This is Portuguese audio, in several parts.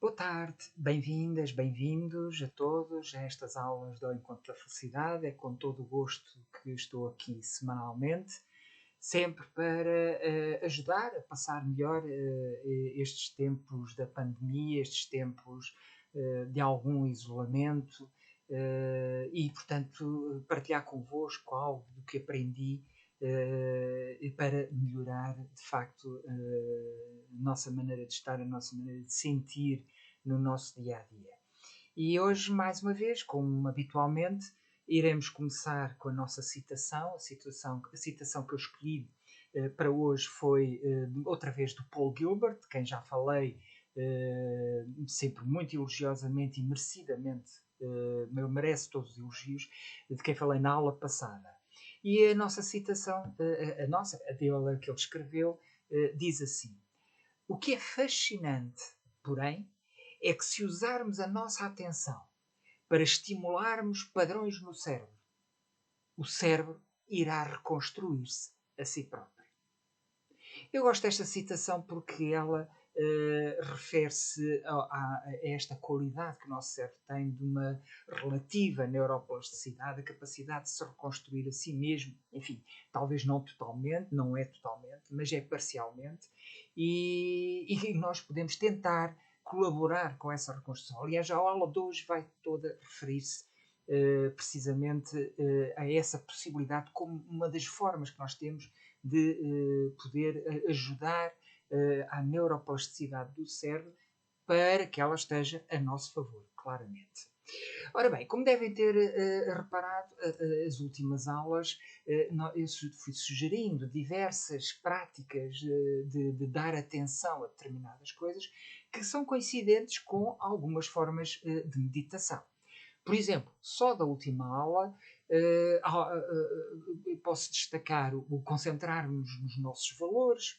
Boa tarde, bem-vindas, bem-vindos a todos a estas aulas do Encontro da Felicidade. É com todo o gosto que estou aqui semanalmente, sempre para ajudar a passar melhor estes tempos da pandemia, estes tempos de algum isolamento e, portanto, partilhar convosco algo do que aprendi para melhorar, de facto, a nossa maneira de estar, a nossa maneira de sentir no nosso dia a dia. E hoje, mais uma vez, como habitualmente, iremos começar com a nossa citação. A citação que eu escolhi para hoje foi outra vez do Paul Gilbert, de quem já falei sempre muito elogiosamente e merecidamente, merece todos os elogios, de quem falei na aula passada. E a nossa citação, a dele que ele escreveu, diz assim: o que é fascinante, porém, é que se usarmos a nossa atenção para estimularmos padrões no cérebro, o cérebro irá reconstruir-se a si próprio. Eu gosto desta citação porque ela refere-se a esta qualidade que o nosso cérebro tem de uma relativa neuroplasticidade, a capacidade de se reconstruir a si mesmo, enfim, talvez não totalmente, não é totalmente, mas é parcialmente, e nós podemos tentar colaborar com essa reconstrução. Aliás, a aula de hoje vai toda referir-se precisamente a essa possibilidade como uma das formas que nós temos de poder ajudar à neuroplasticidade do cérebro para que ela esteja a nosso favor, claramente. Ora bem, como devem ter reparado, as últimas aulas eu fui sugerindo diversas práticas de dar atenção a determinadas coisas que são coincidentes com algumas formas de meditação. Por exemplo, só da última aula posso destacar o concentrarmos nos nossos valores,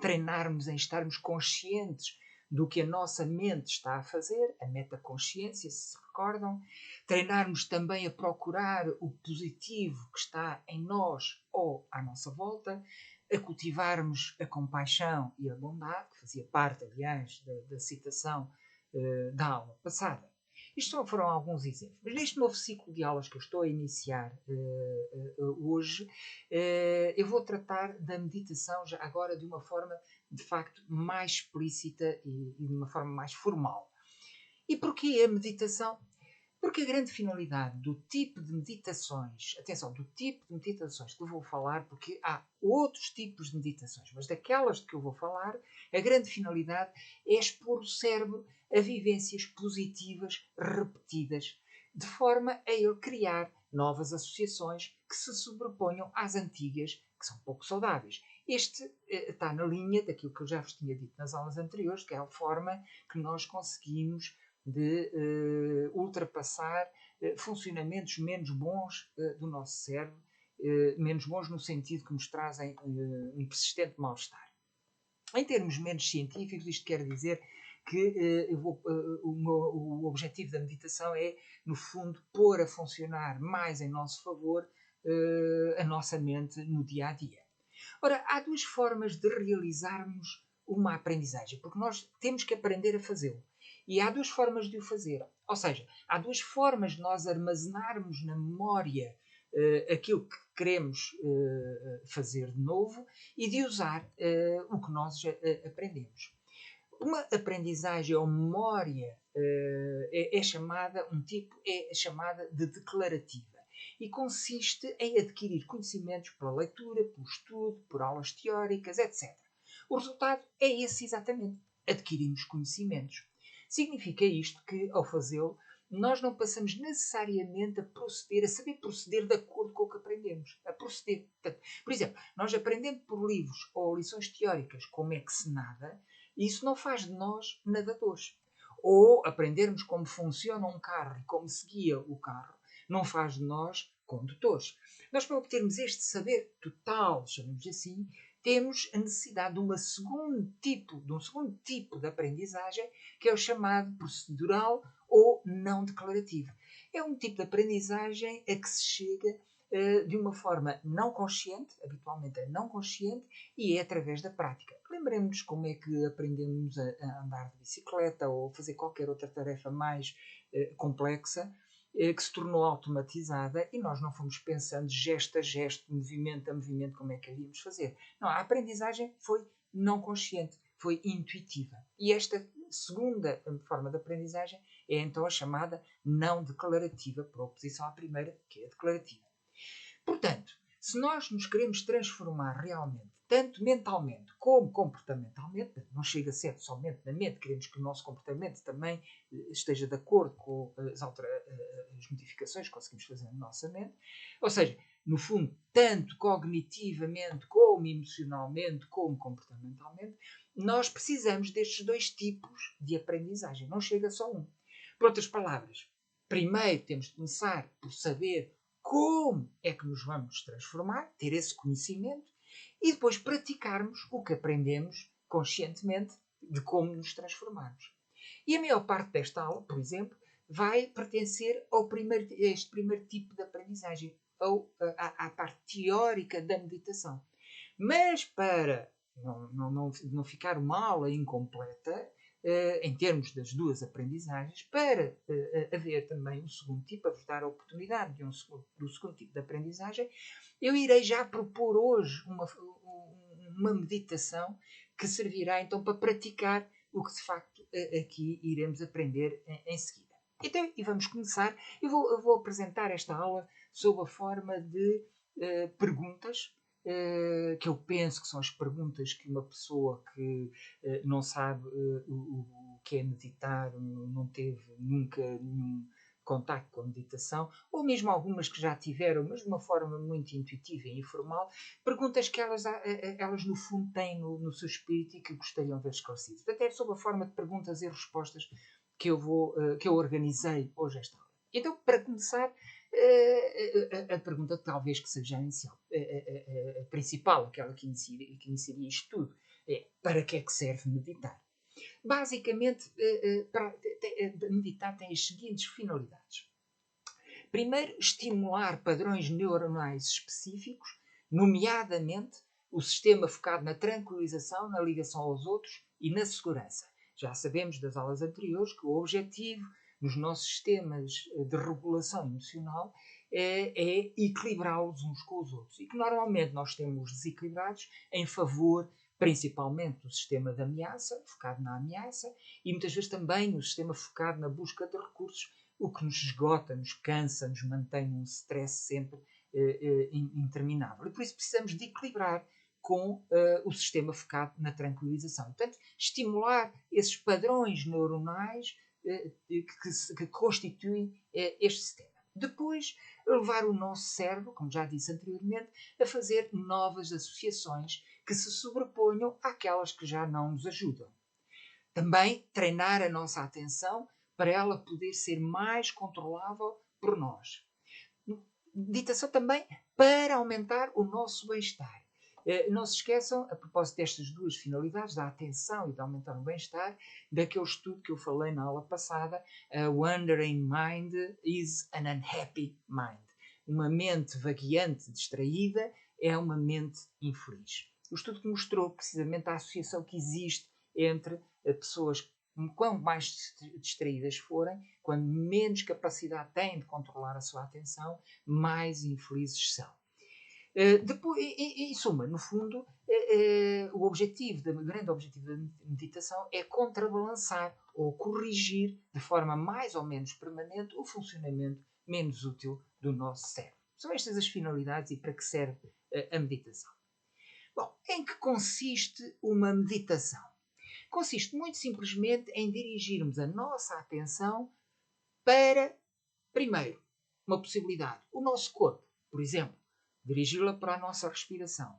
treinarmos em estarmos conscientes do que a nossa mente está a fazer, a metaconsciência, se recordam, treinarmos também a procurar o positivo que está em nós ou à nossa volta, a cultivarmos a compaixão e a bondade, que fazia parte, aliás, da citação da aula passada. Isto foram alguns exemplos. Mas neste novo ciclo de aulas que eu estou a iniciar hoje, eu vou tratar da meditação já agora de uma forma, de facto, mais explícita e de uma forma mais formal. E porquê a meditação? Porque a grande finalidade do tipo de meditações, atenção, do tipo de meditações que eu vou falar, porque há outros tipos de meditações, mas daquelas de que eu vou falar, a grande finalidade é expor o cérebro a vivências positivas repetidas, de forma a ele criar novas associações que se sobreponham às antigas, que são pouco saudáveis. Este está na linha daquilo que eu já vos tinha dito nas aulas anteriores, que é a forma que nós conseguimos de ultrapassar funcionamentos menos bons do nosso cérebro, menos bons no sentido que nos trazem um persistente mal-estar. Em termos menos científicos, isto quer dizer que o objetivo da meditação é, no fundo, pôr a funcionar mais em nosso favor a nossa mente no dia a dia. Ora, há duas formas de realizarmos uma aprendizagem, porque nós temos que aprender a fazê-lo. E há duas formas de o fazer. Ou seja, há duas formas de nós armazenarmos na memória aquilo que queremos fazer de novo e de usar o que nós aprendemos. Uma aprendizagem ou memória é chamada, um tipo é chamada de declarativa e consiste em adquirir conhecimentos pela leitura, pelo estudo, por aulas teóricas, etc. O resultado é esse exatamente. Adquirimos conhecimentos. Significa isto que, ao fazê-lo, nós não passamos necessariamente a proceder, a saber proceder de acordo com o que aprendemos. A proceder. Portanto, por exemplo, nós aprendendo por livros ou lições teóricas como é que se nada, isso não faz de nós nadadores. Ou aprendermos como funciona um carro e como se guia o carro, não faz de nós condutores. Nós, para obtermos este saber total, chamemos assim, temos a necessidade de um segundo tipo de aprendizagem, que é o chamado procedural ou não declarativo. É um tipo de aprendizagem a que se chega de uma forma não consciente, habitualmente é não consciente, e é através da prática. Lembremos como é que aprendemos a andar de bicicleta ou fazer qualquer outra tarefa mais complexa, que se tornou automatizada e nós não fomos pensando gesto a gesto, movimento a movimento, como é que havíamos fazer. Não, a aprendizagem foi não consciente, foi intuitiva. E esta segunda forma de aprendizagem é então a chamada não declarativa, por oposição à primeira, que é a declarativa. Portanto, se nós nos queremos transformar realmente, tanto mentalmente como comportamentalmente, não chega a ser somente na mente, queremos que o nosso comportamento também esteja de acordo com as modificações que conseguimos fazer na nossa mente, ou seja, no fundo, tanto cognitivamente, como emocionalmente, como comportamentalmente, nós precisamos destes dois tipos de aprendizagem, não chega só um. Por outras palavras, primeiro temos de começar por saber como é que nos vamos transformar, ter esse conhecimento e depois praticarmos o que aprendemos conscientemente de como nos transformarmos. E a maior parte desta aula, por exemplo, vai pertencer a este primeiro tipo de aprendizagem, ou à parte teórica da meditação. Mas para não ficar uma aula incompleta, em termos das duas aprendizagens, para haver também um segundo tipo, a vos dar a oportunidade do segundo tipo de aprendizagem, eu irei já propor hoje uma meditação que servirá então para praticar o que de facto aqui iremos aprender em seguida. Então, e vamos começar. Eu vou apresentar esta aula sob a forma de perguntas, que eu penso que são as perguntas que uma pessoa que não sabe o que é meditar, não teve nunca nenhum contacto com a meditação, ou mesmo algumas que já tiveram, mas de uma forma muito intuitiva e informal, perguntas que elas no fundo têm no seu espírito e que gostariam de ver esclarecidas. Portanto, é sob a forma de perguntas e respostas que eu organizei hoje esta aula. Então, para começar, a pergunta talvez que seja a inicial, a principal, aquela que iniciaria isto tudo, é: para que é que serve meditar? Basicamente, meditar tem as seguintes finalidades. Primeiro, estimular padrões neuronais específicos, nomeadamente o sistema focado na tranquilização, na ligação aos outros e na segurança. Já sabemos das aulas anteriores que o objetivo nos nossos sistemas de regulação emocional é equilibrá-los uns com os outros. E que normalmente nós temos desequilibrados em favor, principalmente, do sistema de ameaça, focado na ameaça, e muitas vezes também no sistema focado na busca de recursos, o que nos esgota, nos cansa, nos mantém num stress sempre interminável. E por isso precisamos de equilibrar com o sistema focado na tranquilização. Portanto, estimular esses padrões neuronais que constituem este sistema. Depois, levar o nosso cérebro, como já disse anteriormente, a fazer novas associações que se sobreponham àquelas que já não nos ajudam. Também treinar a nossa atenção para ela poder ser mais controlável por nós. Meditação também para aumentar o nosso bem-estar. Não se esqueçam, a propósito destas duas finalidades, da atenção e de aumentar o bem-estar, daquele estudo que eu falei na aula passada, a wandering mind is an unhappy mind. Uma mente vagueante, distraída, é uma mente infeliz. O estudo que mostrou precisamente a associação que existe entre pessoas, quanto mais distraídas forem, quanto menos capacidade têm de controlar a sua atenção, mais infelizes são. Depois, em suma, no fundo, o grande objetivo da meditação é contrabalançar ou corrigir de forma mais ou menos permanente o funcionamento menos útil do nosso cérebro. São estas as finalidades e para que serve a meditação. Bom, em que consiste uma meditação? Consiste muito simplesmente em dirigirmos a nossa atenção para, primeiro, uma possibilidade, o nosso corpo, por exemplo, dirigi-la para a nossa respiração.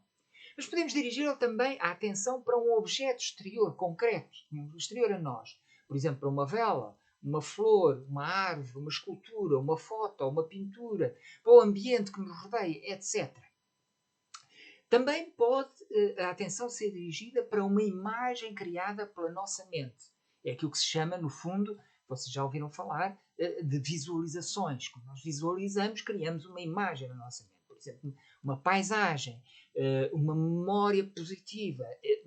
Mas podemos dirigi-la também a atenção para um objeto exterior, concreto, exterior a nós. Por exemplo, para uma vela, uma flor, uma árvore, uma escultura, uma foto, uma pintura, para o ambiente que nos rodeia, etc. Também pode a atenção ser dirigida para uma imagem criada pela nossa mente. É aquilo que se chama, no fundo, vocês já ouviram falar, de visualizações. Quando nós visualizamos, criamos uma imagem na nossa mente. exemplo, uma paisagem, uma memória positiva. E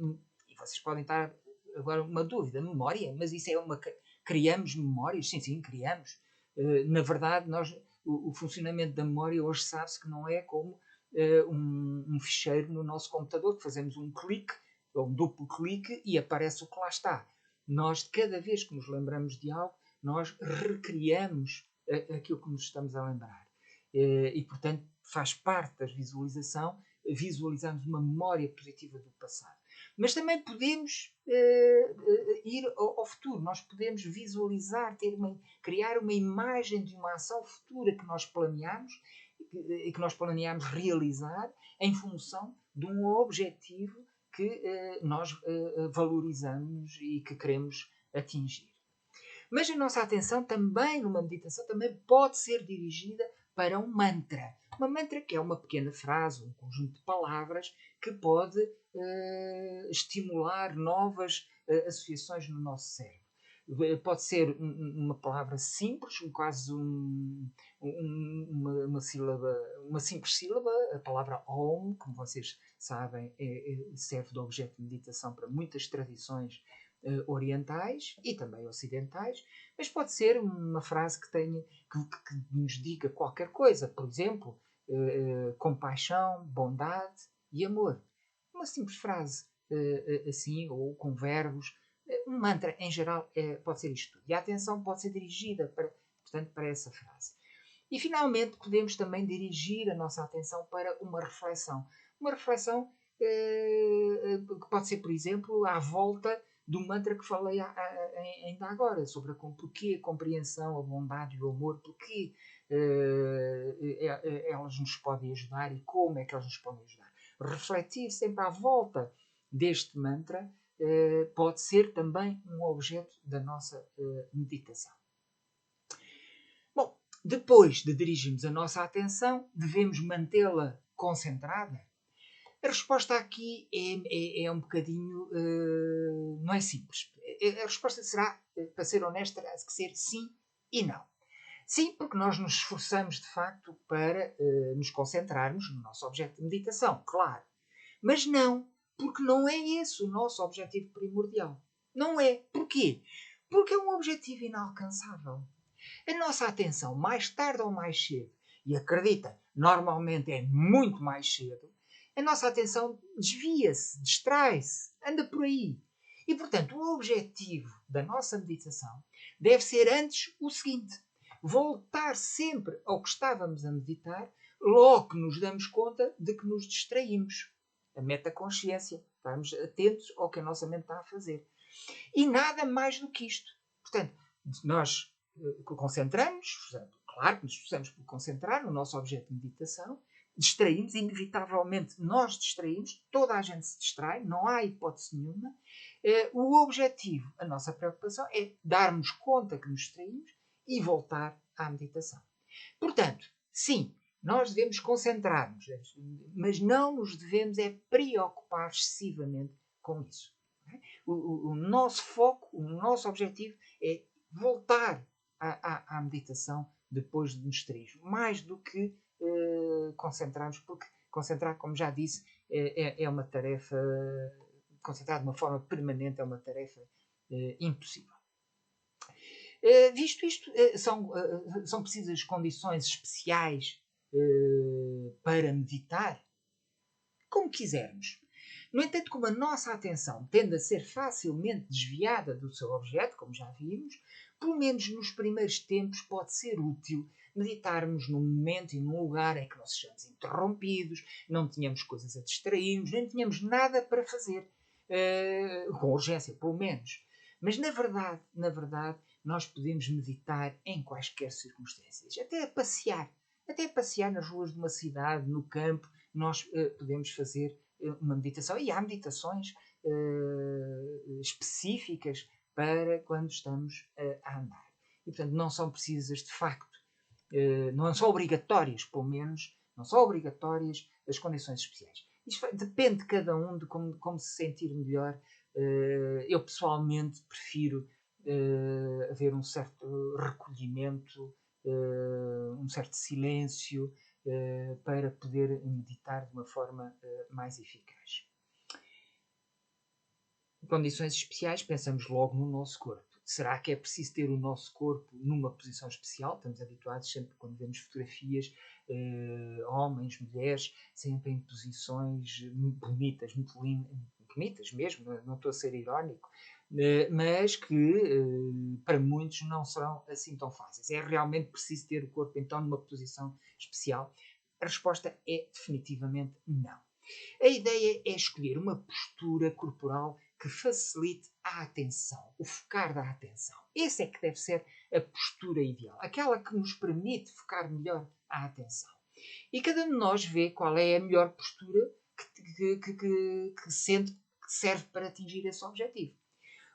vocês podem estar agora uma dúvida, memória, mas isso é uma... Criamos memórias? Sim, sim, criamos. Na verdade, o funcionamento da memória hoje sabe-se que não é como um ficheiro no nosso computador, que fazemos um clique, ou um duplo clique, e aparece o que lá está. Nós, cada vez que nos lembramos de algo, nós recriamos aquilo que nos estamos a lembrar. E, portanto, faz parte da visualização, visualizamos uma memória positiva do passado. Mas também podemos ir ao futuro. Nós podemos visualizar, criar uma imagem de uma ação futura que nós planeamos e que nós planeamos realizar em função de um objetivo que nós valorizamos e que queremos atingir. Mas a nossa atenção também, numa meditação, também pode ser dirigida para um mantra. Uma mantra que é uma pequena frase, um conjunto de palavras que pode estimular novas associações no nosso cérebro. Pode ser uma palavra simples, quase uma sílaba, uma simples sílaba, a palavra Om, como vocês sabem, serve de objeto de meditação para muitas tradições orientais e também ocidentais, mas pode ser uma frase que nos diga qualquer coisa, por exemplo, compaixão, bondade e amor. Uma simples frase assim, ou com verbos. Um mantra, em geral, pode ser isto. E a atenção pode ser dirigida portanto, para essa frase. E, finalmente, podemos também dirigir a nossa atenção para uma reflexão. Uma reflexão que pode ser, por exemplo, à volta do mantra que falei ainda agora, sobre porquê a compreensão, a bondade e o amor, porquê elas nos podem ajudar e como é que elas nos podem ajudar. Refletir sempre à volta deste mantra pode ser também um objeto da nossa meditação. Bom, depois de dirigirmos a nossa atenção, devemos mantê-la concentrada? A resposta aqui é um bocadinho... não é simples. A resposta será, para ser honesta, terá que ser sim e não. Sim, porque nós nos esforçamos, de facto, para nos concentrarmos no nosso objeto de meditação, claro. Mas não, porque não é esse o nosso objetivo primordial. Não é. Porquê? Porque é um objetivo inalcançável. A nossa atenção, mais tarde ou mais cedo, e acredita, normalmente é muito mais cedo, a nossa atenção desvia-se, distrai-se, anda por aí. E, portanto, o objetivo da nossa meditação deve ser antes o seguinte: voltar sempre ao que estávamos a meditar, logo que nos damos conta de que nos distraímos. A metaconsciência. Estarmos atentos ao que a nossa mente está a fazer. E nada mais do que isto. Portanto, nós concentramos, claro que nos esforçamos por concentrar no nosso objeto de meditação, distraímos, inevitavelmente nós distraímos, toda a gente se distrai, não há hipótese nenhuma. O objetivo, a nossa preocupação é darmos conta que nos distraímos e voltar à meditação. Portanto, sim, nós devemos concentrar-nos, mas não nos devemos preocupar excessivamente com isso. O nosso foco, o nosso objetivo é voltar à meditação depois de nos distrair. Mais do que concentrarmos, porque concentrar, como já disse, é uma tarefa... Concentrar de uma forma permanente é uma tarefa impossível. Visto isto, são precisas condições especiais para meditar? Como quisermos. No entanto, como a nossa atenção tende a ser facilmente desviada do seu objeto, como já vimos, pelo menos nos primeiros tempos pode ser útil meditarmos num momento e num lugar em que não sejamos interrompidos, não tenhamos coisas a distrair-nos, nem tenhamos nada para fazer, com urgência, pelo menos. Mas, na verdade, nós podemos meditar em quaisquer circunstâncias, até a passear nas ruas de uma cidade, no campo, nós podemos fazer uma meditação. E há meditações específicas para quando estamos a andar. E, portanto, não são precisas, de facto, não são obrigatórias, pelo menos, não são obrigatórias as condições especiais. Isto depende de cada um, de como se sentir melhor. Eu, pessoalmente, prefiro haver um certo recolhimento, um certo silêncio, para poder meditar de uma forma mais eficaz. Em condições especiais, pensamos logo no nosso corpo. Será que é preciso ter o nosso corpo numa posição especial? Estamos habituados sempre, quando vemos fotografias, homens, mulheres, sempre em posições bonitas, muito lindas, bonitas mesmo, não estou a ser irónico, mas que para muitos não serão assim tão fáceis. É realmente preciso ter o corpo então numa posição especial? A resposta é definitivamente não. A ideia é escolher uma postura corporal que facilite a atenção, o focar da atenção. Essa é que deve ser a postura ideal, aquela que nos permite focar melhor a atenção. E cada um de nós vê qual é a melhor postura que sente que serve para atingir esse objetivo.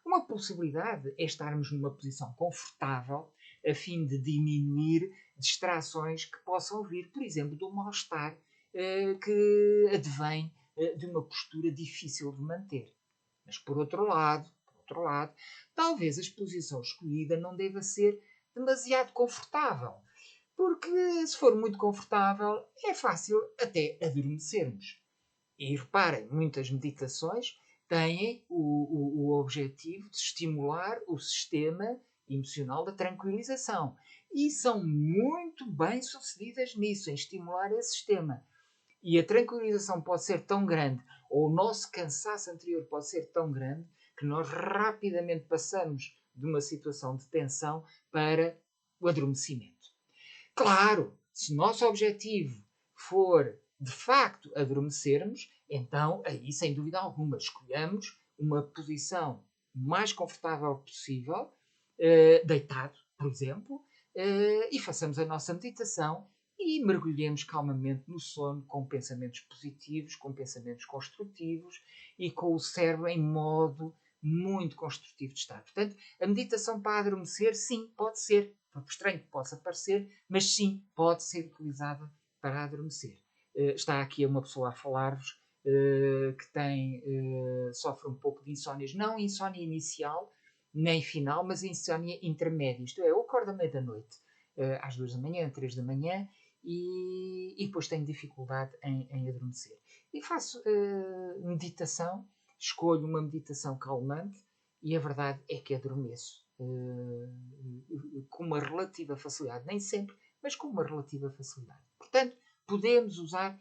Uma possibilidade é estarmos numa posição confortável a fim de diminuir distrações que possam vir, por exemplo, do mal-estar que advém de uma postura difícil de manter. Mas, por outro lado, talvez a exposição escolhida não deva ser demasiado confortável, porque se for muito confortável é fácil até adormecermos. E reparem, muitas meditações têm o objetivo de estimular o sistema emocional da tranquilização. E são muito bem sucedidas nisso, em estimular esse sistema. E a tranquilização pode ser tão grande, ou o nosso cansaço anterior pode ser tão grande, que nós rapidamente passamos de uma situação de tensão para o adormecimento. Claro, se o nosso objetivo for de facto adormecermos, então aí sem dúvida alguma escolhamos uma posição mais confortável possível, deitado, por exemplo, e façamos a nossa meditação e mergulhemos calmamente no sono com pensamentos positivos, com pensamentos construtivos e com o cérebro em modo muito construtivo de estar. Portanto, a meditação para adormecer, sim, pode ser, por estranho que possa parecer, mas sim, pode ser utilizada para adormecer. Está aqui uma pessoa a falar-vos que sofre um pouco de insónias, não insónia inicial nem final, mas insónia intermédia. Isto é, eu acordo à meia-da-noite, às 2 da manhã, 3 da manhã, e depois tenho dificuldade em adormecer. E faço meditação, escolho uma meditação calmante e a verdade é que adormeço com uma relativa facilidade. Nem sempre, mas com uma relativa facilidade. Portanto, podemos usar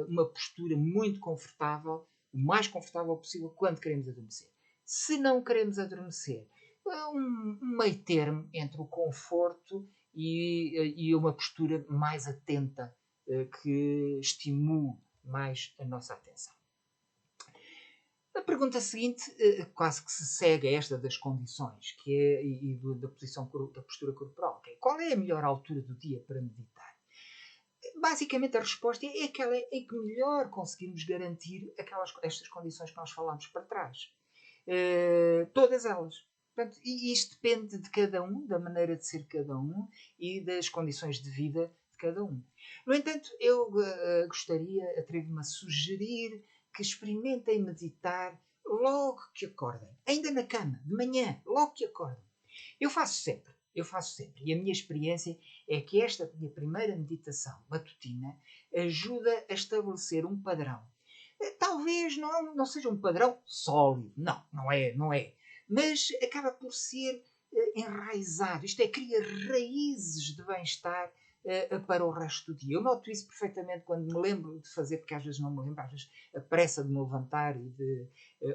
uma postura muito confortável, o mais confortável possível, quando queremos adormecer. Se não queremos adormecer, um meio termo entre o conforto e uma postura mais atenta que estimule mais a nossa atenção. A pergunta seguinte quase que se segue a esta das condições que é, da postura corporal. Que é, qual é a melhor altura do dia para meditar? Basicamente a resposta é aquela em que melhor conseguimos garantir estas condições que nós falámos para trás. Todas elas. Portanto, e isto depende de cada um, da maneira de ser cada um e das condições de vida de cada um. No entanto, eu gostaria, atrevo-me a sugerir que experimentem meditar logo que acordem. Ainda na cama, de manhã, logo que acordem. Eu faço sempre. E a minha experiência é que esta minha primeira meditação matutina ajuda a estabelecer um padrão. Talvez não seja um padrão sólido. Não é. Mas acaba por ser enraizado. Isto é, cria raízes de bem-estar para o resto do dia. Eu noto isso perfeitamente quando me lembro de fazer, porque às vezes não me lembro, às vezes a pressa de me levantar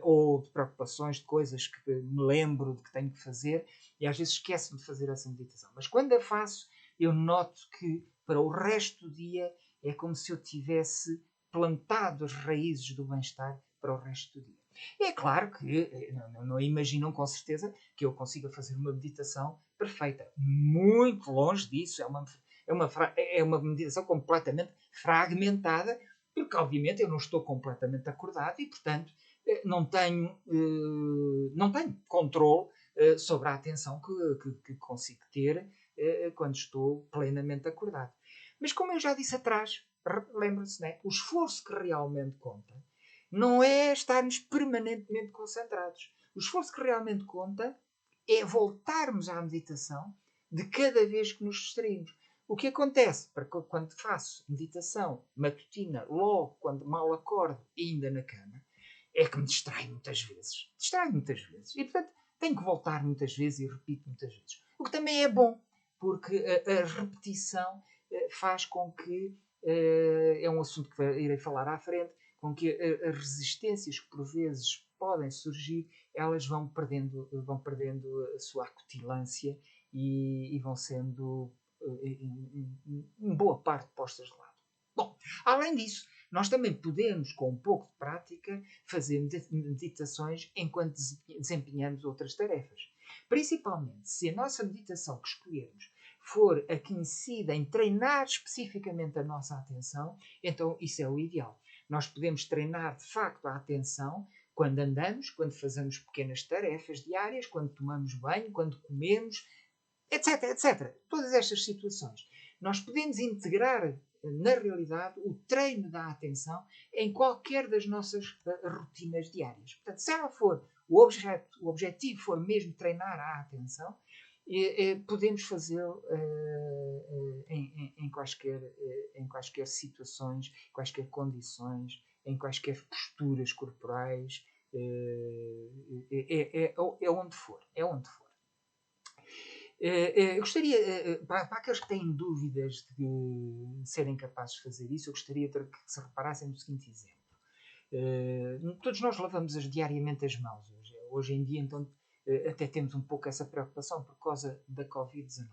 ou de preocupações, de coisas que me lembro de que tenho que fazer, e às vezes esqueço-me de fazer essa meditação. Mas quando a faço, eu noto que para o resto do dia é como se eu tivesse plantado as raízes do bem-estar para o resto do dia. E é claro que não imaginam com certeza que eu consiga fazer uma meditação perfeita. Muito longe disso. É uma meditação completamente fragmentada, porque obviamente eu não estou completamente acordado e, portanto, não tenho controle sobre a atenção que consigo ter quando estou plenamente acordado. Mas como eu já disse atrás, lembre-se, né? O esforço que realmente conta não é estarmos permanentemente concentrados. O esforço que realmente conta é voltarmos à meditação de cada vez que nos distraímos. O que acontece quando faço meditação matutina, logo quando mal acordo, ainda na cama, é que me distrai muitas vezes. Distrai muitas vezes. E, portanto, tenho que voltar muitas vezes e repito muitas vezes. O que também é bom, porque a repetição faz com que, é um assunto que irei falar à frente, com que as resistências que por vezes podem surgir, elas vão perdendo a sua acutilância e vão sendo, em boa parte, postas de lado. Bom, além disso, nós também podemos, com um pouco de prática, fazer meditações enquanto desempenhamos outras tarefas. Principalmente se a nossa meditação que escolhermos for a que incida em treinar especificamente a nossa atenção, então isso é o ideal. Nós podemos treinar de facto a atenção quando andamos, quando fazemos pequenas tarefas diárias, quando tomamos banho, quando comemos, etc, etc. Todas estas situações. Nós podemos integrar na realidade o treino da atenção em qualquer das nossas rotinas diárias. Portanto, se ela for o objetivo for mesmo treinar a atenção, podemos fazê-lo em quaisquer situações, quaisquer condições, em quaisquer posturas corporais, é onde for. É onde for. Eu gostaria, para aqueles que têm dúvidas de serem capazes de fazer isso, eu gostaria que se reparassem no seguinte exemplo. Todos nós lavamos diariamente as mãos. Hoje em dia, então, até temos um pouco essa preocupação por causa da Covid-19.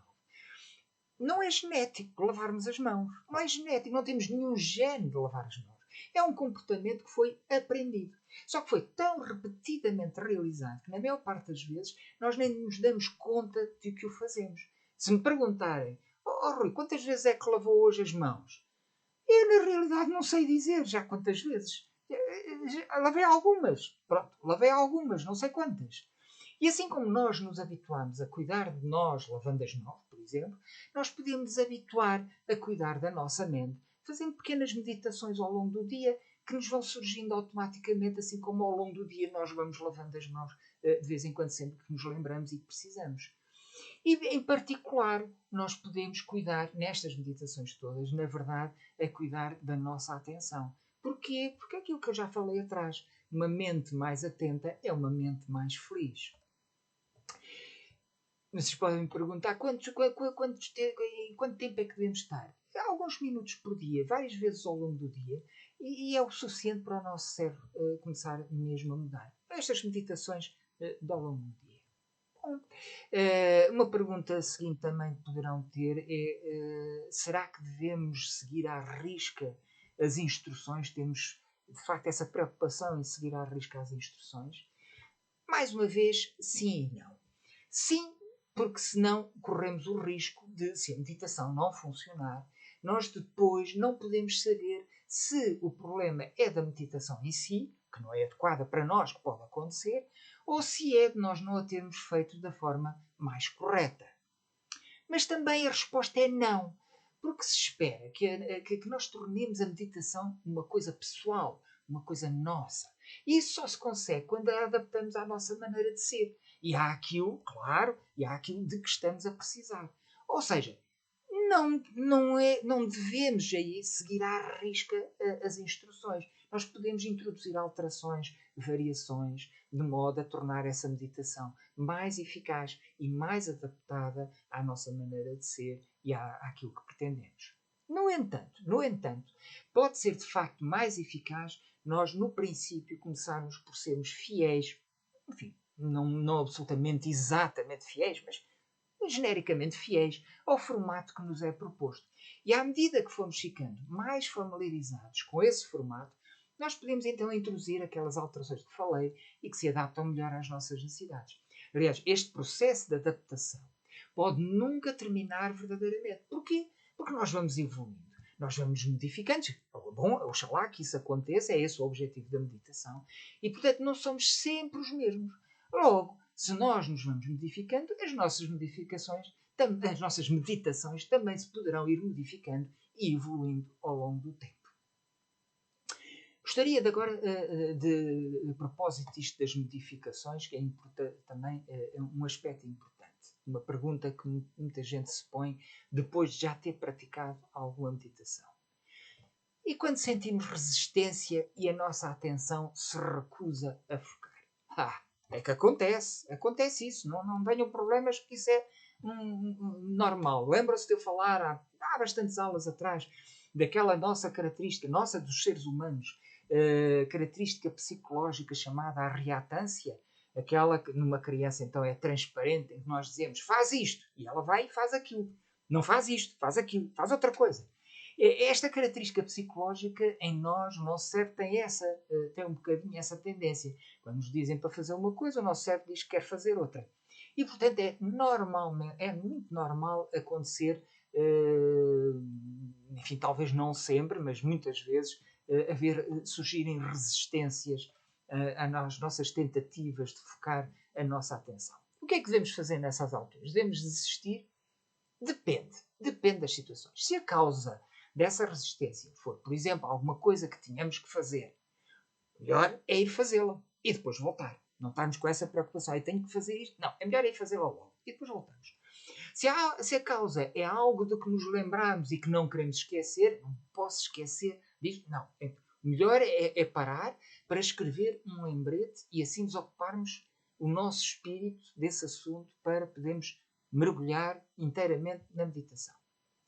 Não é genético lavarmos as mãos. Não é genético. Não temos nenhum gene de lavar as mãos. É um comportamento que foi aprendido. Só que foi tão repetidamente realizado que, na maior parte das vezes, nós nem nos damos conta de que o fazemos. Se me perguntarem, Rui, quantas vezes é que lavou hoje as mãos? Eu, na realidade, não sei dizer já quantas vezes. Lavei algumas. Pronto, lavei algumas, não sei quantas. E assim como nós nos habituamos a cuidar de nós lavando as mãos, por exemplo, nós podemos habituar a cuidar da nossa mente, fazendo pequenas meditações ao longo do dia que nos vão surgindo automaticamente, assim como ao longo do dia nós vamos lavando as mãos de vez em quando, sempre que nos lembramos e que precisamos. E, em particular, nós podemos cuidar, nestas meditações todas, na verdade, a cuidar da nossa atenção. Porquê? Porque é aquilo que eu já falei atrás. Uma mente mais atenta é uma mente mais feliz. Vocês podem me perguntar em quanto tempo é que devemos estar? Alguns minutos por dia, várias vezes ao longo do dia, e é o suficiente para o nosso cérebro começar mesmo a mudar. Estas meditações ao longo do dia. Bom, uma pergunta seguinte também que poderão ter é: será que devemos seguir à risca as instruções? Temos, de facto, essa preocupação em seguir à risca as instruções? Mais uma vez, sim e não. Sim, porque senão corremos o risco de, se a meditação não funcionar, nós depois não podemos saber se o problema é da meditação em si, que não é adequada para nós, que pode acontecer, ou se é de nós não a termos feito da forma mais correta. Mas também a resposta é não, porque se espera que nós tornemos a meditação uma coisa pessoal, uma coisa nossa. E isso só se consegue quando a adaptamos à nossa maneira de ser. E há aquilo, claro, e há aquilo de que estamos a precisar. Ou seja, não devemos aí seguir à risca as instruções. Nós podemos introduzir alterações, variações, de modo a tornar essa meditação mais eficaz e mais adaptada à nossa maneira de ser e àquilo que pretendemos. No entanto, pode ser de facto mais eficaz nós, no princípio, começarmos por sermos fiéis, enfim, não absolutamente exatamente fiéis, mas genericamente fiéis ao formato que nos é proposto. E à medida que formos ficando mais familiarizados com esse formato, nós podemos então introduzir aquelas alterações que falei e que se adaptam melhor às nossas necessidades. Aliás, este processo de adaptação pode nunca terminar verdadeiramente. Porquê? Porque nós vamos evoluindo, nós vamos modificando. Bom, oxalá que isso aconteça, é esse o objetivo da meditação. E, portanto, não somos sempre os mesmos. Logo, se nós nos vamos modificando, as nossas meditações também se poderão ir modificando e evoluindo ao longo do tempo. Gostaria de agora, a propósito disto das modificações, que é também um aspecto importante uma pergunta que muita gente se põe depois de já ter praticado alguma meditação. E quando sentimos resistência e a nossa atenção se recusa a focar? É que acontece isso, não tenham problemas, porque isso é normal. Lembra-se de eu falar há bastantes aulas atrás daquela nossa característica, nossa dos seres humanos, característica psicológica chamada a reatância, aquela que numa criança então é transparente, em que nós dizemos faz isto, e ela vai e faz aquilo. Não faz isto, faz aquilo, faz outra coisa. Esta característica psicológica em nós, o nosso cérebro tem um bocadinho essa tendência. Quando nos dizem para fazer uma coisa, o nosso cérebro diz que quer fazer outra. E, portanto, é muito normal acontecer, enfim, talvez não sempre, mas muitas vezes, surgirem resistências às nossas tentativas de focar a nossa atenção. O que é que devemos fazer nessas alturas? Devemos desistir? Depende das situações. Se a causa dessa resistência for, por exemplo, alguma coisa que tínhamos que fazer, melhor é ir fazê-la e depois voltar. Não estarmos com essa preocupação. Eu tenho que fazer isto. Não, é melhor ir fazê-la logo e depois voltamos. Se a causa é algo de que nos lembramos e que não queremos esquecer, não posso esquecer disto. Não. O melhor é parar para escrever um lembrete e assim desocuparmos o nosso espírito desse assunto para podermos mergulhar inteiramente na meditação.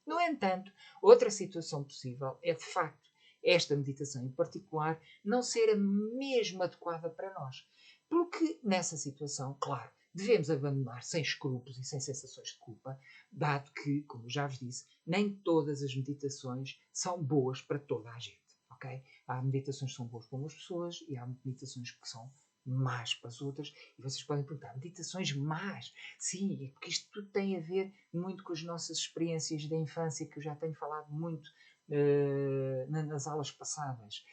No entanto, outra situação possível é, de facto, esta meditação em particular não ser a mesmo adequada para nós. Porque nessa situação, claro, devemos abandonar sem escrúpulos e sem sensações de culpa, dado que, como já vos disse, nem todas as meditações são boas para toda a gente. Okay? Há meditações que são boas para umas pessoas e há meditações que são más para as outras. E vocês podem perguntar, meditações más? Sim, porque isto tudo tem a ver muito com as nossas experiências da infância, que eu já tenho falado muito nas aulas passadas.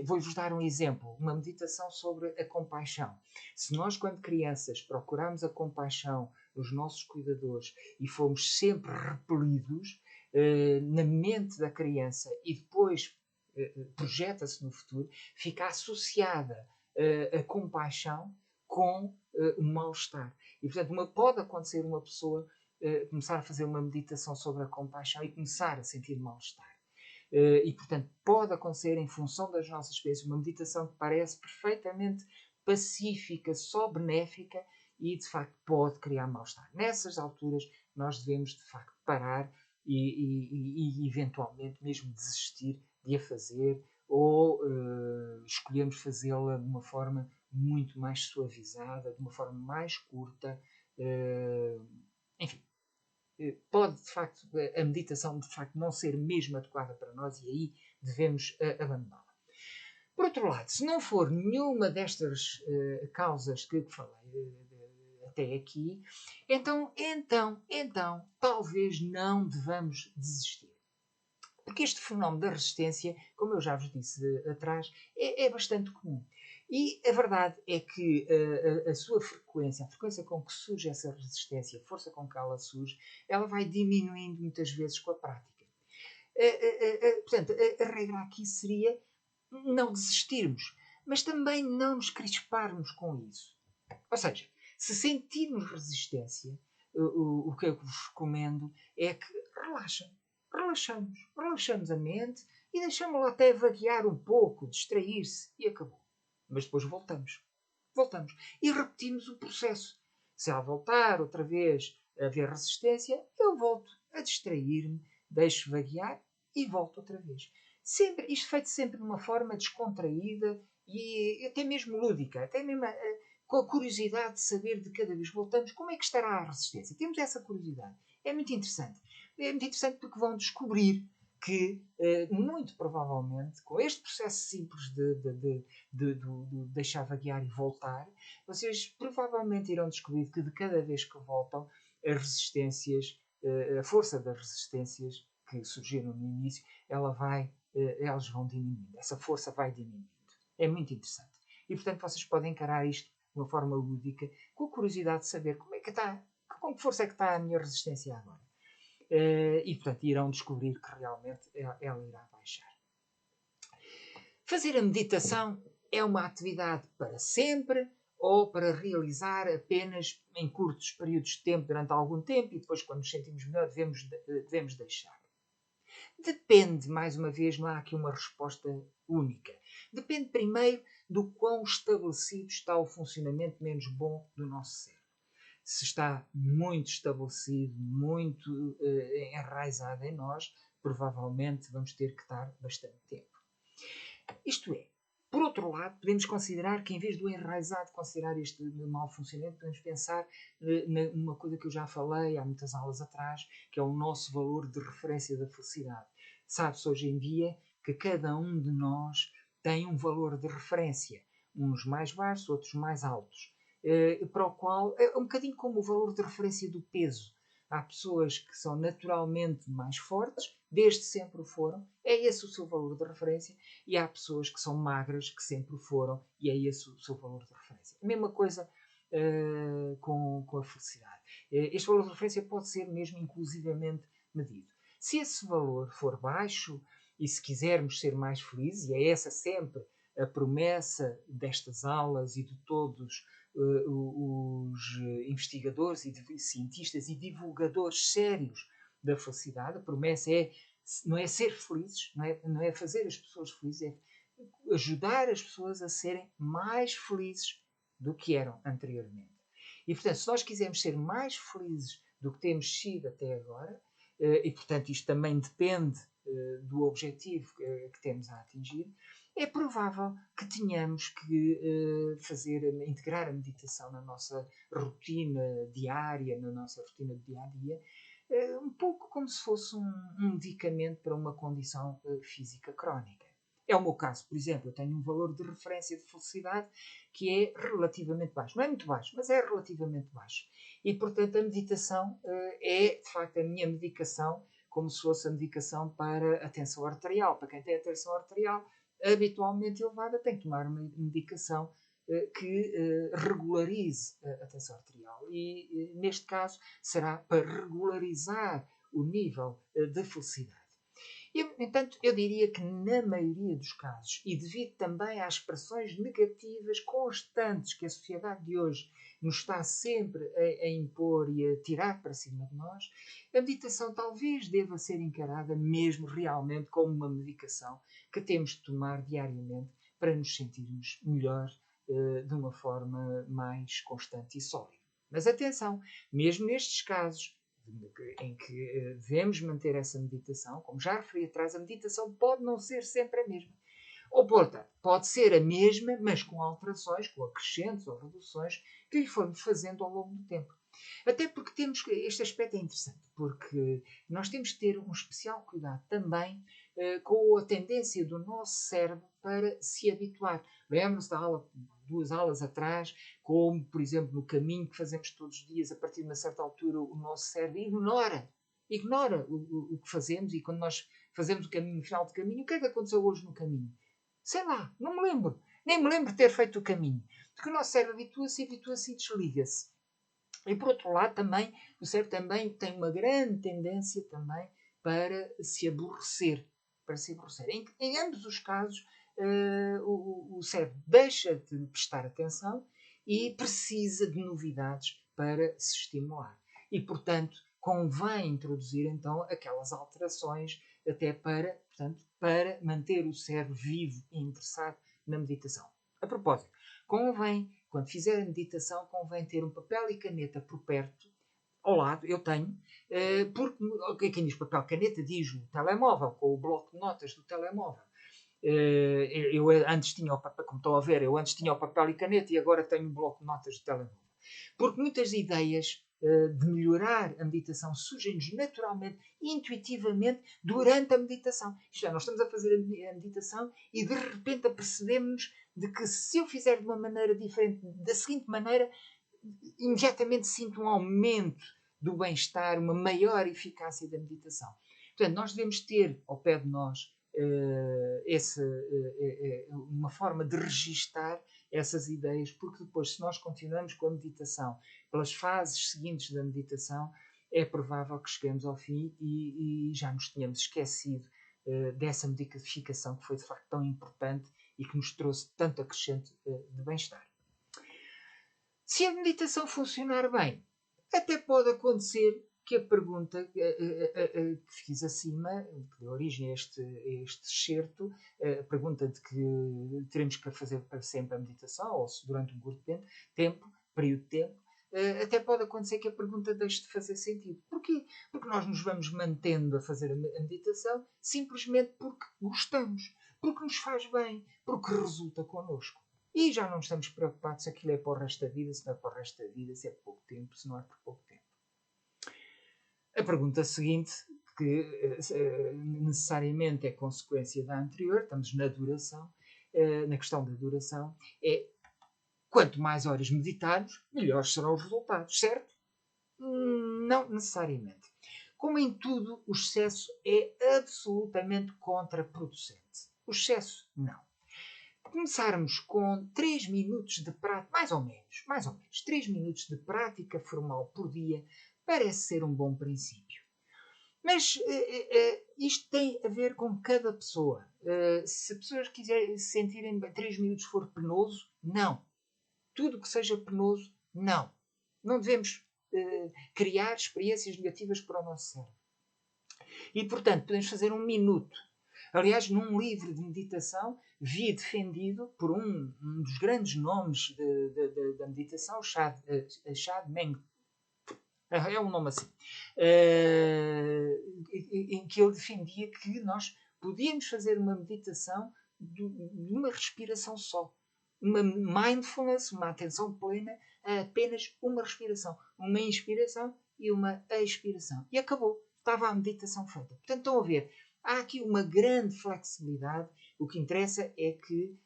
Vou-vos dar um exemplo, uma meditação sobre a compaixão. Se nós, quando crianças, procuramos a compaixão nos nossos cuidadores e fomos sempre repelidos na mente da criança e depois projeta-se no futuro, fica associada a compaixão com o mal-estar. E, portanto, pode acontecer uma pessoa começar a fazer uma meditação sobre a compaixão e começar a sentir mal-estar. E, portanto, pode acontecer, em função das nossas experiências, uma meditação que parece perfeitamente pacífica, só benéfica e, de facto, pode criar mal-estar. Nessas alturas, nós devemos, de facto, parar e eventualmente, mesmo desistir de a fazer ou escolhemos fazê-la de uma forma muito mais suavizada, de uma forma mais curta. Enfim, pode de facto a meditação de facto não ser mesmo adequada para nós e aí devemos abandoná-la. Por outro lado, se não for nenhuma destas causas que falei até aqui, então talvez não devamos desistir. Porque este fenómeno da resistência, como eu já vos disse atrás, é bastante comum. E a verdade é que a sua frequência, a frequência com que surge essa resistência, a força com que ela surge, ela vai diminuindo muitas vezes com a prática. Portanto, a regra aqui seria não desistirmos, mas também não nos crisparmos com isso. Ou seja, se sentirmos resistência, o que eu vos recomendo é que relaxamos a mente e deixamos-la até vaguear um pouco, distrair-se e acabou. Mas depois voltamos e repetimos o processo. Se ela voltar outra vez a haver resistência, eu volto a distrair-me, deixo vaguear e volto outra vez. Isto feito sempre de uma forma descontraída e até mesmo lúdica, até mesmo com a curiosidade de saber de cada vez que voltamos como é que estará a resistência. Temos essa curiosidade. É muito interessante. É muito interessante porque vão descobrir que, muito provavelmente, com este processo simples de deixar vaguear e voltar, vocês provavelmente irão descobrir que de cada vez que voltam, as resistências, a força das resistências que surgiram no início, elas vão diminuindo. Essa força vai diminuindo. É muito interessante. E, portanto, vocês podem encarar isto de uma forma lúdica, com a curiosidade de saber com que força é que está a minha resistência agora. E, portanto, irão descobrir que realmente ela irá baixar. Fazer a meditação é uma atividade para sempre ou para realizar apenas em curtos períodos de tempo, durante algum tempo, e depois, quando nos sentimos melhor, devemos deixar. Depende, mais uma vez, não há aqui uma resposta única. Depende primeiro do quão estabelecido está o funcionamento menos bom do nosso cérebro. Se está muito estabelecido, muito enraizado em nós, provavelmente vamos ter que estar bastante tempo. Isto é, por outro lado, podemos considerar que, em vez do enraizado considerar este mau funcionamento, podemos pensar numa coisa que eu já falei há muitas aulas atrás, que é o nosso valor de referência da felicidade. Sabe-se hoje em dia que cada um de nós tem um valor de referência, uns mais baixos, outros mais altos, para o qual é um bocadinho como o valor de referência do peso. Há pessoas que são naturalmente mais fortes, desde sempre o foram, é esse o seu valor de referência, e há pessoas que são magras, que sempre o foram, e é esse o seu valor de referência. A mesma coisa com a felicidade. Este valor de referência pode ser mesmo inclusivamente medido. Se esse valor for baixo, e se quisermos ser mais felizes, e é essa sempre a promessa destas aulas e de todos os investigadores e cientistas e divulgadores sérios da felicidade, a promessa não é ser felizes, não é fazer as pessoas felizes, é ajudar as pessoas a serem mais felizes do que eram anteriormente. E, portanto, se nós quisermos ser mais felizes do que temos sido até agora, e, portanto, isto também depende do objetivo que temos a atingir, é provável que tenhamos que integrar a meditação na nossa rotina diária, na nossa rotina de dia-a-dia, um pouco como se fosse um medicamento para uma condição física crónica. É o meu caso, por exemplo, eu tenho um valor de referência de felicidade que é relativamente baixo. Não é muito baixo, mas é relativamente baixo. E, portanto, a meditação é, de facto, a minha medicação, como se fosse a medicação para a tensão arterial. Para quem tem a tensão arterial habitualmente elevada, tem que tomar uma medicação que regularize a tensão arterial. E, neste caso, será para regularizar o nível de felicidade. Entanto, eu diria que na maioria dos casos, e devido também às pressões negativas constantes que a sociedade de hoje nos está sempre a impor e a tirar para cima de nós, a meditação talvez deva ser encarada mesmo realmente como uma medicação que temos de tomar diariamente para nos sentirmos melhor de uma forma mais constante e sólida. Mas atenção, mesmo nestes casos em que devemos manter essa meditação, como já referi atrás, a meditação pode não ser sempre a mesma. Ou, portanto, pode ser a mesma, mas com alterações, com acrescentos ou reduções que lhe formos fazendo ao longo do tempo. Até porque este aspecto é interessante, porque nós temos que ter um especial cuidado também com a tendência do nosso cérebro para se habituar. Lembram-se da aula, 2 aulas atrás, como, por exemplo, no caminho que fazemos todos os dias, a partir de uma certa altura, o nosso cérebro ignora o que fazemos, e quando nós fazemos o caminho, no final do caminho, o que é que aconteceu hoje no caminho? Sei lá, não me lembro. Nem me lembro de ter feito o caminho. Porque o nosso cérebro habitua-se e desliga-se. E por outro lado, também, o cérebro também tem uma grande tendência também para se aborrecer. Em ambos os casos, o cérebro deixa de prestar atenção e precisa de novidades para se estimular. E, portanto, convém introduzir então aquelas alterações até para manter o cérebro vivo e interessado na meditação. A propósito, convém, quando fizer a meditação, convém ter um papel e caneta por perto, ao lado, eu tenho, porque quem diz papel e caneta diz o telemóvel, com o bloco de notas do telemóvel. Eu antes tinha o papel, como estão a ver, eu antes tinha o papel e caneta e agora tenho um bloco de notas do telemóvel. Porque muitas ideias de melhorar a meditação surgem-nos naturalmente, intuitivamente, durante a meditação. Isto é, nós estamos a fazer a meditação e de repente apercebemos de que se eu fizer de uma maneira diferente, da seguinte maneira, imediatamente sinto um aumento do bem-estar, uma maior eficácia da meditação. Portanto, nós devemos ter ao pé de nós uma forma de registar essas ideias, porque depois, se nós continuamos com a meditação pelas fases seguintes da meditação, é provável que cheguemos ao fim e já nos tenhamos esquecido dessa modificação que foi de facto tão importante e que nos trouxe tanto acrescente de bem-estar. Se a meditação funcionar bem, até pode acontecer que a pergunta que fiz acima, que deu origem a este excerto, a pergunta de que teremos que fazer para sempre a meditação, ou se durante um curto período de tempo, até pode acontecer que a pergunta deixe de fazer sentido. Porquê? Porque nós nos vamos mantendo a fazer a meditação simplesmente porque gostamos, porque nos faz bem, porque resulta connosco. E já não estamos preocupados se aquilo é para o resto da vida, se não é para o resto da vida, se é por pouco tempo, se não é por pouco tempo. A pergunta seguinte, que necessariamente é consequência da anterior, estamos na duração, na questão da duração, é quanto mais horas meditarmos, melhores serão os resultados, certo? Não necessariamente. Como em tudo, o excesso é absolutamente contraproducente. O excesso, não. Começarmos com 3 minutos de prática, mais ou menos, 3 minutos de prática formal por dia, parece ser um bom princípio. Mas isto tem a ver com cada pessoa. Se pessoas quiserem se sentirem 3 minutos for penoso, não. Tudo que seja penoso, não. Não devemos criar experiências negativas para o nosso cérebro. E, portanto, podemos fazer 1 minuto. Aliás, num livro de meditação, vi defendido por um dos grandes nomes da meditação, Chad Meng. É um nome assim. Em que ele defendia que nós podíamos fazer uma meditação de uma respiração só. Uma mindfulness, uma atenção plena a apenas uma respiração. Uma inspiração e uma expiração. E acabou. Estava a meditação feita. Portanto, estão a ver. Há aqui uma grande flexibilidade. O que interessa é que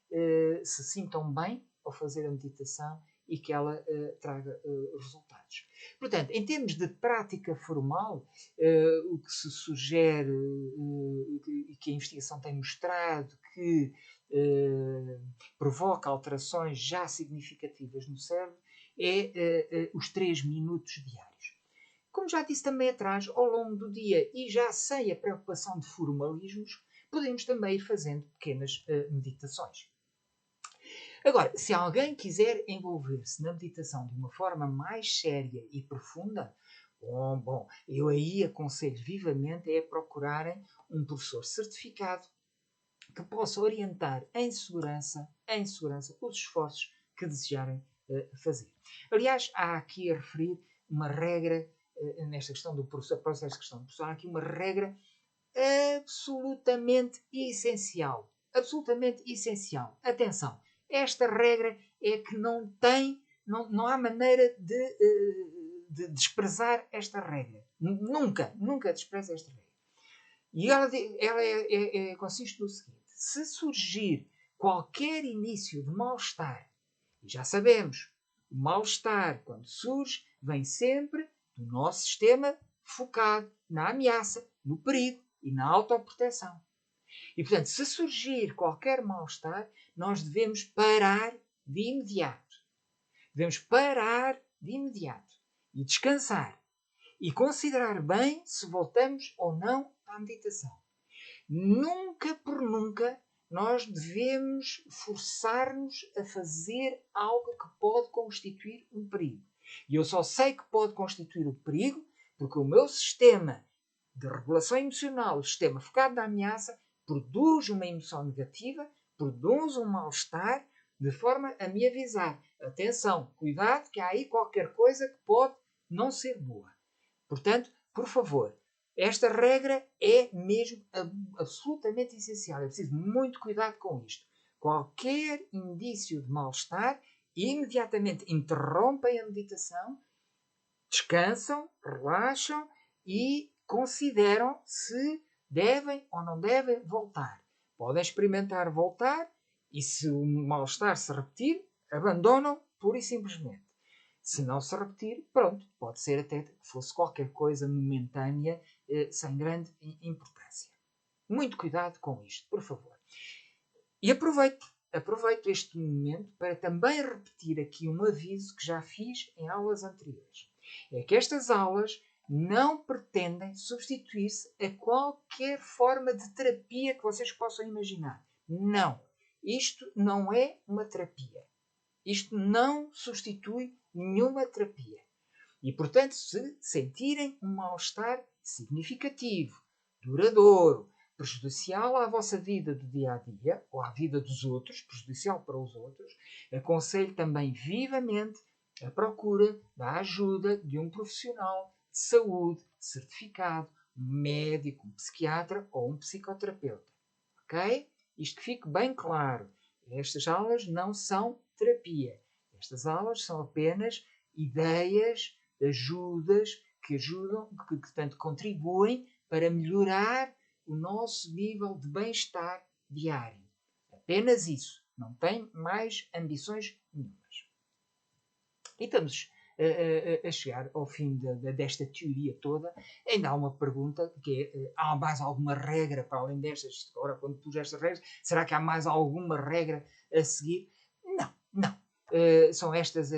se sintam bem ao fazer a meditação e que ela traga resultados. Portanto, em termos de prática formal, o que se sugere e que a investigação tem mostrado que provoca alterações já significativas no cérebro é os 3 minutos diários. Como já disse também atrás, ao longo do dia e já sem a preocupação de formalismos, podemos também ir fazendo pequenas meditações. Agora, se alguém quiser envolver-se na meditação de uma forma mais séria e profunda, bom, eu aí aconselho vivamente é procurarem um professor certificado que possa orientar em segurança os esforços que desejarem fazer. Aliás, há aqui a referir uma regra nesta questão do professor, há aqui uma regra absolutamente essencial. Absolutamente essencial. Atenção, esta regra é que não há maneira de desprezar esta regra. Nunca despreza esta regra. E ela consiste no seguinte: se surgir qualquer início de mal-estar, e já sabemos, o mal-estar, quando surge, vem sempre do nosso sistema focado na ameaça, no perigo e na autoproteção. E, portanto, se surgir qualquer mal-estar, nós devemos parar de imediato. Devemos parar de imediato e descansar. E considerar bem se voltamos ou não à meditação. Nunca por nunca nós devemos forçar-nos a fazer algo que pode constituir um perigo. E eu só sei que pode constituir um perigo porque o meu sistema de regulação emocional, o sistema focado na ameaça, produz uma emoção negativa, produz um mal-estar, de forma a me avisar. Atenção, cuidado, que há aí qualquer coisa que pode não ser boa. Portanto, por favor, esta regra é mesmo absolutamente essencial. É preciso muito cuidado com isto. Qualquer indício de mal-estar, imediatamente interrompem a meditação, descansam, relaxam e consideram se devem ou não devem voltar. Podem experimentar voltar e, se o mal-estar se repetir, abandonam pura e simplesmente. Se não se repetir, pronto, pode ser até que fosse qualquer coisa momentânea, sem grande importância. Muito cuidado com isto, por favor. E aproveito este momento para também repetir aqui um aviso que já fiz em aulas anteriores. É que estas aulas não pretendem substituir-se a qualquer forma de terapia que vocês possam imaginar. Não. Isto não é uma terapia. Isto não substitui nenhuma terapia. E, portanto, se sentirem um mal-estar significativo, duradouro, prejudicial à vossa vida do dia a dia, ou à vida dos outros, prejudicial para os outros, aconselho também vivamente a procura da ajuda de um profissional de saúde certificado, um médico, um psiquiatra ou um psicoterapeuta. Ok? Isto que fique bem claro. Estas aulas não são terapia. Estas aulas são apenas ideias, ajudas que ajudam, que portanto contribuem para melhorar o nosso nível de bem-estar diário. Apenas isso. Não tem mais ambições nenhumas. E estamos a chegar ao fim desta teoria toda. Ainda há uma pergunta, que é, há mais alguma regra para além destas? Agora, quando pus estas regras, será que há mais alguma regra a seguir? Não, não. São estas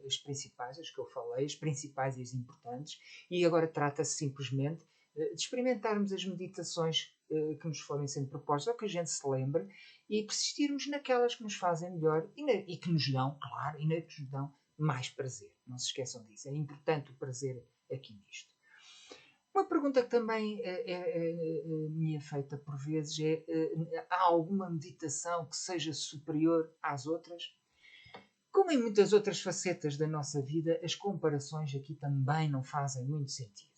as principais, as que eu falei, as principais e as importantes, e agora trata-se simplesmente de experimentarmos as meditações que nos forem sendo propostas, ou que a gente se lembre, e persistirmos naquelas que nos fazem melhor e que nos dão, claro, e que nos dão mais prazer. Não se esqueçam disso. É importante o prazer aqui nisto. Uma pergunta que também me é feita por vezes é: há alguma meditação que seja superior às outras? Como em muitas outras facetas da nossa vida, as comparações aqui também não fazem muito sentido.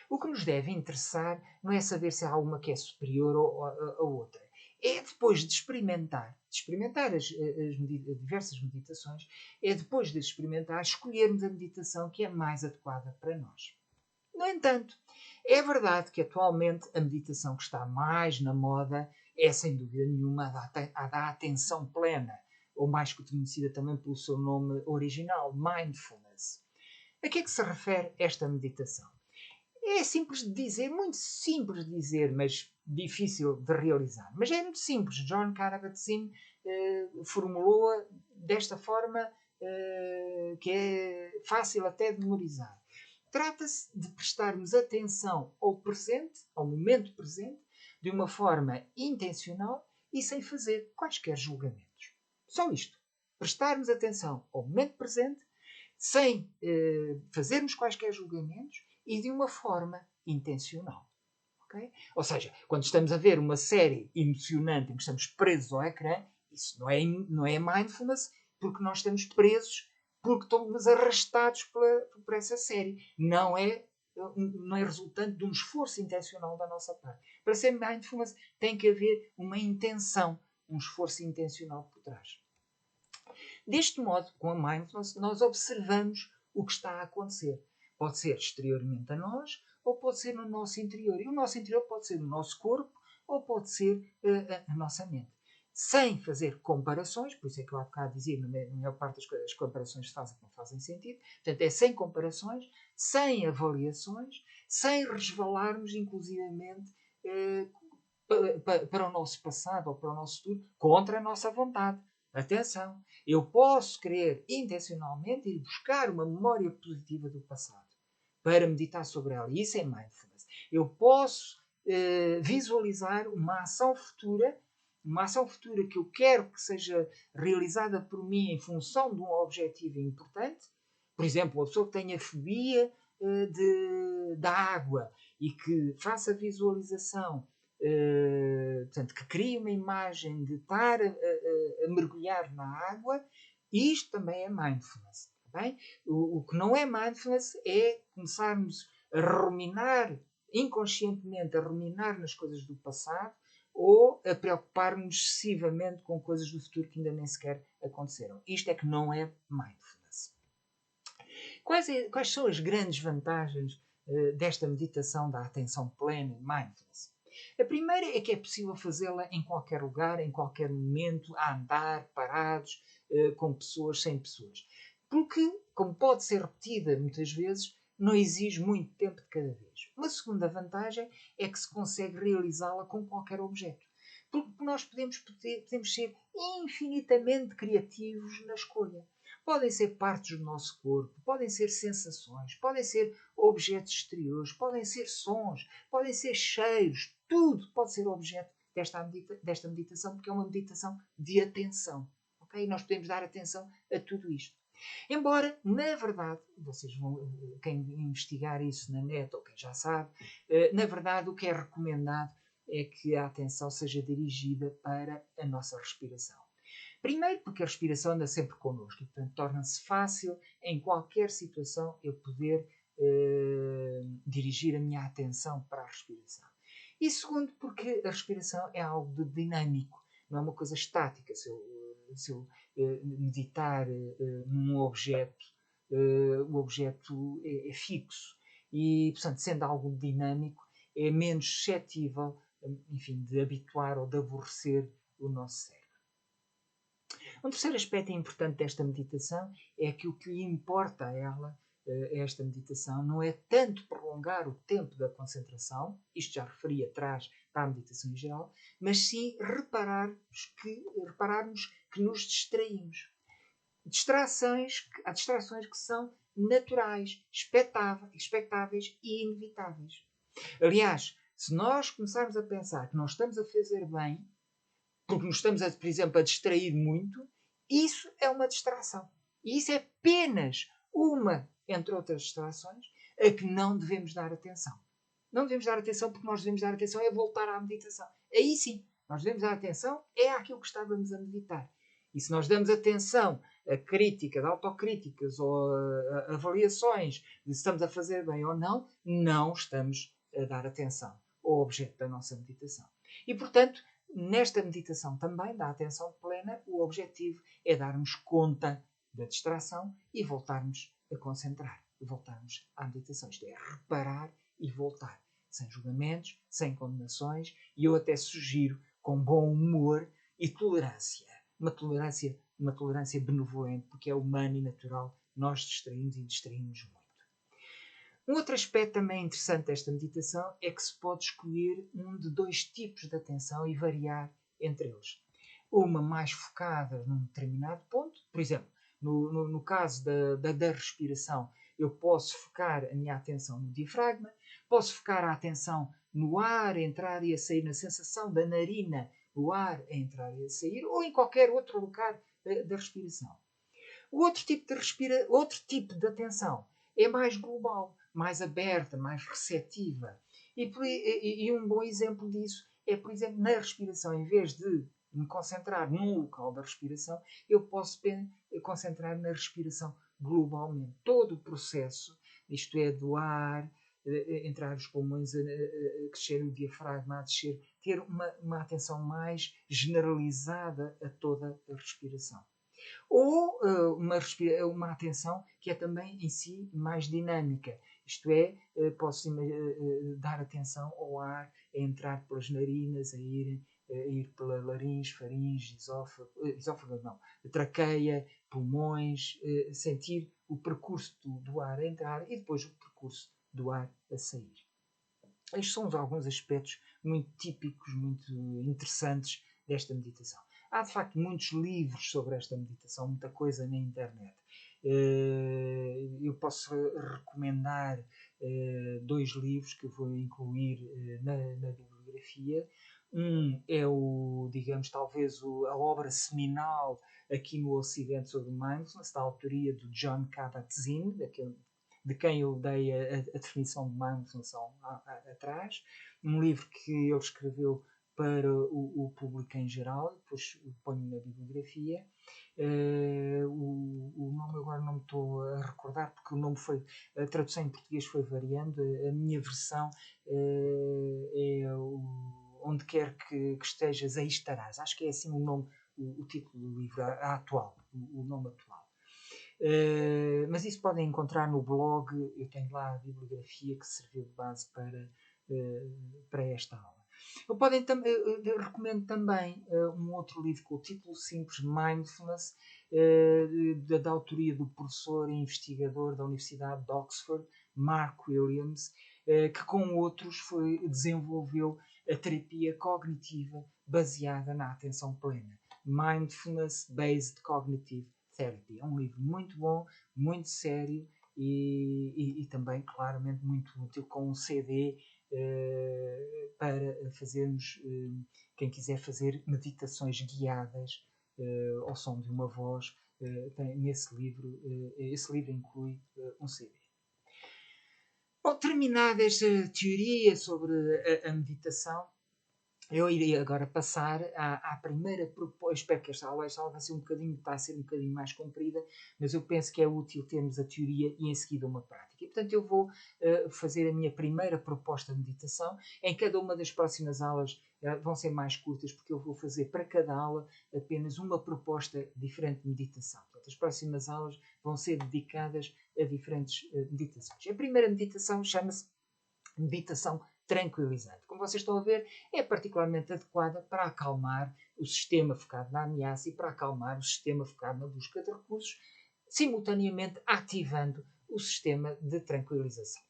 O que nos deve interessar não é saber se há alguma que é superior a outra. É depois de experimentar as diversas meditações, é depois de experimentar, escolhermos a meditação que é mais adequada para nós. No entanto, é verdade que atualmente a meditação que está mais na moda é, sem dúvida nenhuma, a da atenção plena, ou mais conhecida também pelo seu nome original, mindfulness. A que é que se refere esta meditação? É simples de dizer, muito simples de dizer, mas difícil de realizar. Mas é muito simples. John Kabat-Zinn formulou-a desta forma que é fácil até de memorizar. Trata-se de prestarmos atenção ao presente, ao momento presente, de uma forma intencional e sem fazer quaisquer julgamentos. Só isto. Prestarmos atenção ao momento presente, sem fazermos quaisquer julgamentos e de uma forma intencional. Okay? Ou seja, quando estamos a ver uma série emocionante em que estamos presos ao ecrã, isso não é mindfulness, porque nós estamos presos, porque estamos arrastados por essa série. Não é resultante de um esforço intencional da nossa parte. Para ser mindfulness tem que haver uma intenção, um esforço intencional por trás. Deste modo, com a mindfulness, nós observamos o que está a acontecer. Pode ser exteriormente a nós, ou pode ser no nosso interior. E o nosso interior pode ser o nosso corpo, ou pode ser a nossa mente. Sem fazer comparações, por isso é que eu há bocado dizia, na maior parte das coisas, as comparações fazem que não fazem sentido. Portanto, é sem comparações, sem avaliações, sem resvalarmos, inclusivamente, para o nosso passado ou para o nosso futuro, contra a nossa vontade. Atenção, eu posso querer intencionalmente ir buscar uma memória positiva do passado para meditar sobre ela. E isso é mindfulness. Eu posso visualizar uma ação futura que eu quero que seja realizada por mim em função de um objetivo importante. Por exemplo, uma pessoa que tenha fobia da água e que faça a visualização, portanto, que crie uma imagem de estar a mergulhar na água, isto também é mindfulness. Bem? O que não é mindfulness é começarmos a ruminar, inconscientemente, a ruminar nas coisas do passado ou a preocupar-nos excessivamente com coisas do futuro que ainda nem sequer aconteceram. Isto é que não é mindfulness. Quais são as grandes vantagens desta meditação da atenção plena e mindfulness? A primeira é que é possível fazê-la em qualquer lugar, em qualquer momento, a andar, parados, com pessoas, sem pessoas. Porque, como pode ser repetida muitas vezes, não exige muito tempo de cada vez. Uma segunda vantagem é que se consegue realizá-la com qualquer objeto. Porque nós podemos ser infinitamente criativos na escolha. Podem ser partes do nosso corpo, podem ser sensações, podem ser objetos exteriores, podem ser sons, podem ser cheiros, tudo pode ser objeto desta meditação, porque é uma meditação de atenção. Ok? Nós podemos dar atenção a tudo isto. Embora, na verdade, vocês vão, quem investigar isso na net, ou quem já sabe, na verdade o que é recomendado é que a atenção seja dirigida para a nossa respiração. Primeiro, porque a respiração anda sempre connosco e, portanto, torna-se fácil, em qualquer situação, eu poder dirigir a minha atenção para a respiração. E segundo, porque a respiração é algo de dinâmico, não é uma coisa estática. Se eu meditar num objeto, o objeto é fixo e, portanto, sendo algo dinâmico, é menos suscetível, enfim, de habituar ou de aborrecer o nosso cérebro. Um terceiro aspecto importante desta meditação é que o que lhe importa a ela, a esta meditação, não é tanto prolongar o tempo da concentração, isto já referi atrás para a meditação em geral, mas sim repararmos que nos distraímos. Há distrações que são naturais, expectáveis e inevitáveis. Aliás, se nós começarmos a pensar que nós estamos a fazer bem, porque nos estamos, por exemplo, a distrair muito, isso é uma distração. E isso é apenas uma, entre outras distrações, a que não devemos dar atenção. Não devemos dar atenção porque nós devemos dar atenção é voltar à meditação. Aí sim, nós devemos dar atenção é àquilo que estávamos a meditar. E se nós damos atenção a críticas, a autocríticas ou a avaliações de se estamos a fazer bem ou não, não estamos a dar atenção ao objeto da nossa meditação. E, portanto, nesta meditação também da atenção plena, o objetivo é darmos conta da distração e voltarmos a concentrar, e voltarmos à meditação. Isto é, reparar e voltar, sem julgamentos, sem condenações, e eu até sugiro com bom humor e tolerância. Uma tolerância benevolente, porque é humano e natural, nós distraímos muito. Um outro aspecto também interessante desta meditação é que se pode escolher um de dois tipos de atenção e variar entre eles. Uma mais focada num determinado ponto, por exemplo, no caso da respiração, eu posso focar a minha atenção no diafragma, posso focar a atenção no ar a entrar e a sair, na sensação da narina, o ar a entrar e a sair, ou em qualquer outro lugar da respiração. O outro tipo de atenção é mais global, mais aberta, mais receptiva. E um bom exemplo disso é, por exemplo, na respiração. Em vez de me concentrar num local da respiração, eu posso concentrar na respiração globalmente. Todo o processo, isto é, do ar, entrar os pulmões, a crescer o diafragma, a descer, ter uma atenção mais generalizada a toda a respiração. Ou uma atenção que é também em si mais dinâmica. Isto é, posso dar atenção ao ar a entrar pelas narinas, a ir pela laringe, faringe, esófago não, traqueia, pulmões, sentir o percurso do ar a entrar e depois o percurso do ar a sair. Estes são alguns aspectos muito típicos, muito interessantes desta meditação. Há, de facto, muitos livros sobre esta meditação, muita coisa na internet. Eu posso recomendar dois livros que eu vou incluir na bibliografia. Um é talvez a obra seminal aqui no Ocidente sobre Mindfulness, da autoria do Jon Kabat-Zinn, de quem eu dei a definição de Mindfulness atrás. Um livro que ele escreveu para o público em geral, depois ponho na bibliografia. O nome agora não me estou a recordar, porque a tradução em português foi variando. A minha versão é Onde Quer que Estejas, Aí Estarás. Acho que é assim o título do livro, atual, o nome atual. Mas isso podem encontrar no blog. Eu tenho lá a bibliografia que serviu de base para esta aula. Recomendo também um outro livro com o título simples, Mindfulness, da autoria do professor e investigador da Universidade de Oxford, Mark Williams, que com outros desenvolveu a terapia cognitiva baseada na atenção plena. Mindfulness Based Cognitive Therapy. É um livro muito bom, muito sério e também, claramente, muito útil, com um CD para fazermos, quem quiser fazer meditações guiadas ao som de uma voz, nesse livro. Esse livro inclui um CD. Bom, terminada esta teoria sobre a meditação, eu iria agora passar à primeira proposta. Espero que esta aula vai ser está a ser um bocadinho mais comprida, mas eu penso que é útil termos a teoria e em seguida uma prática. E, portanto, eu vou fazer a minha primeira proposta de meditação. Em cada uma das próximas aulas vão ser mais curtas, porque eu vou fazer para cada aula apenas uma proposta diferente de meditação. Portanto, as próximas aulas vão ser dedicadas a diferentes meditações. A primeira meditação chama-se meditação tranquilizante. Como vocês estão a ver, é particularmente adequada para acalmar o sistema focado na ameaça e para acalmar o sistema focado na busca de recursos, simultaneamente ativando o sistema de tranquilização.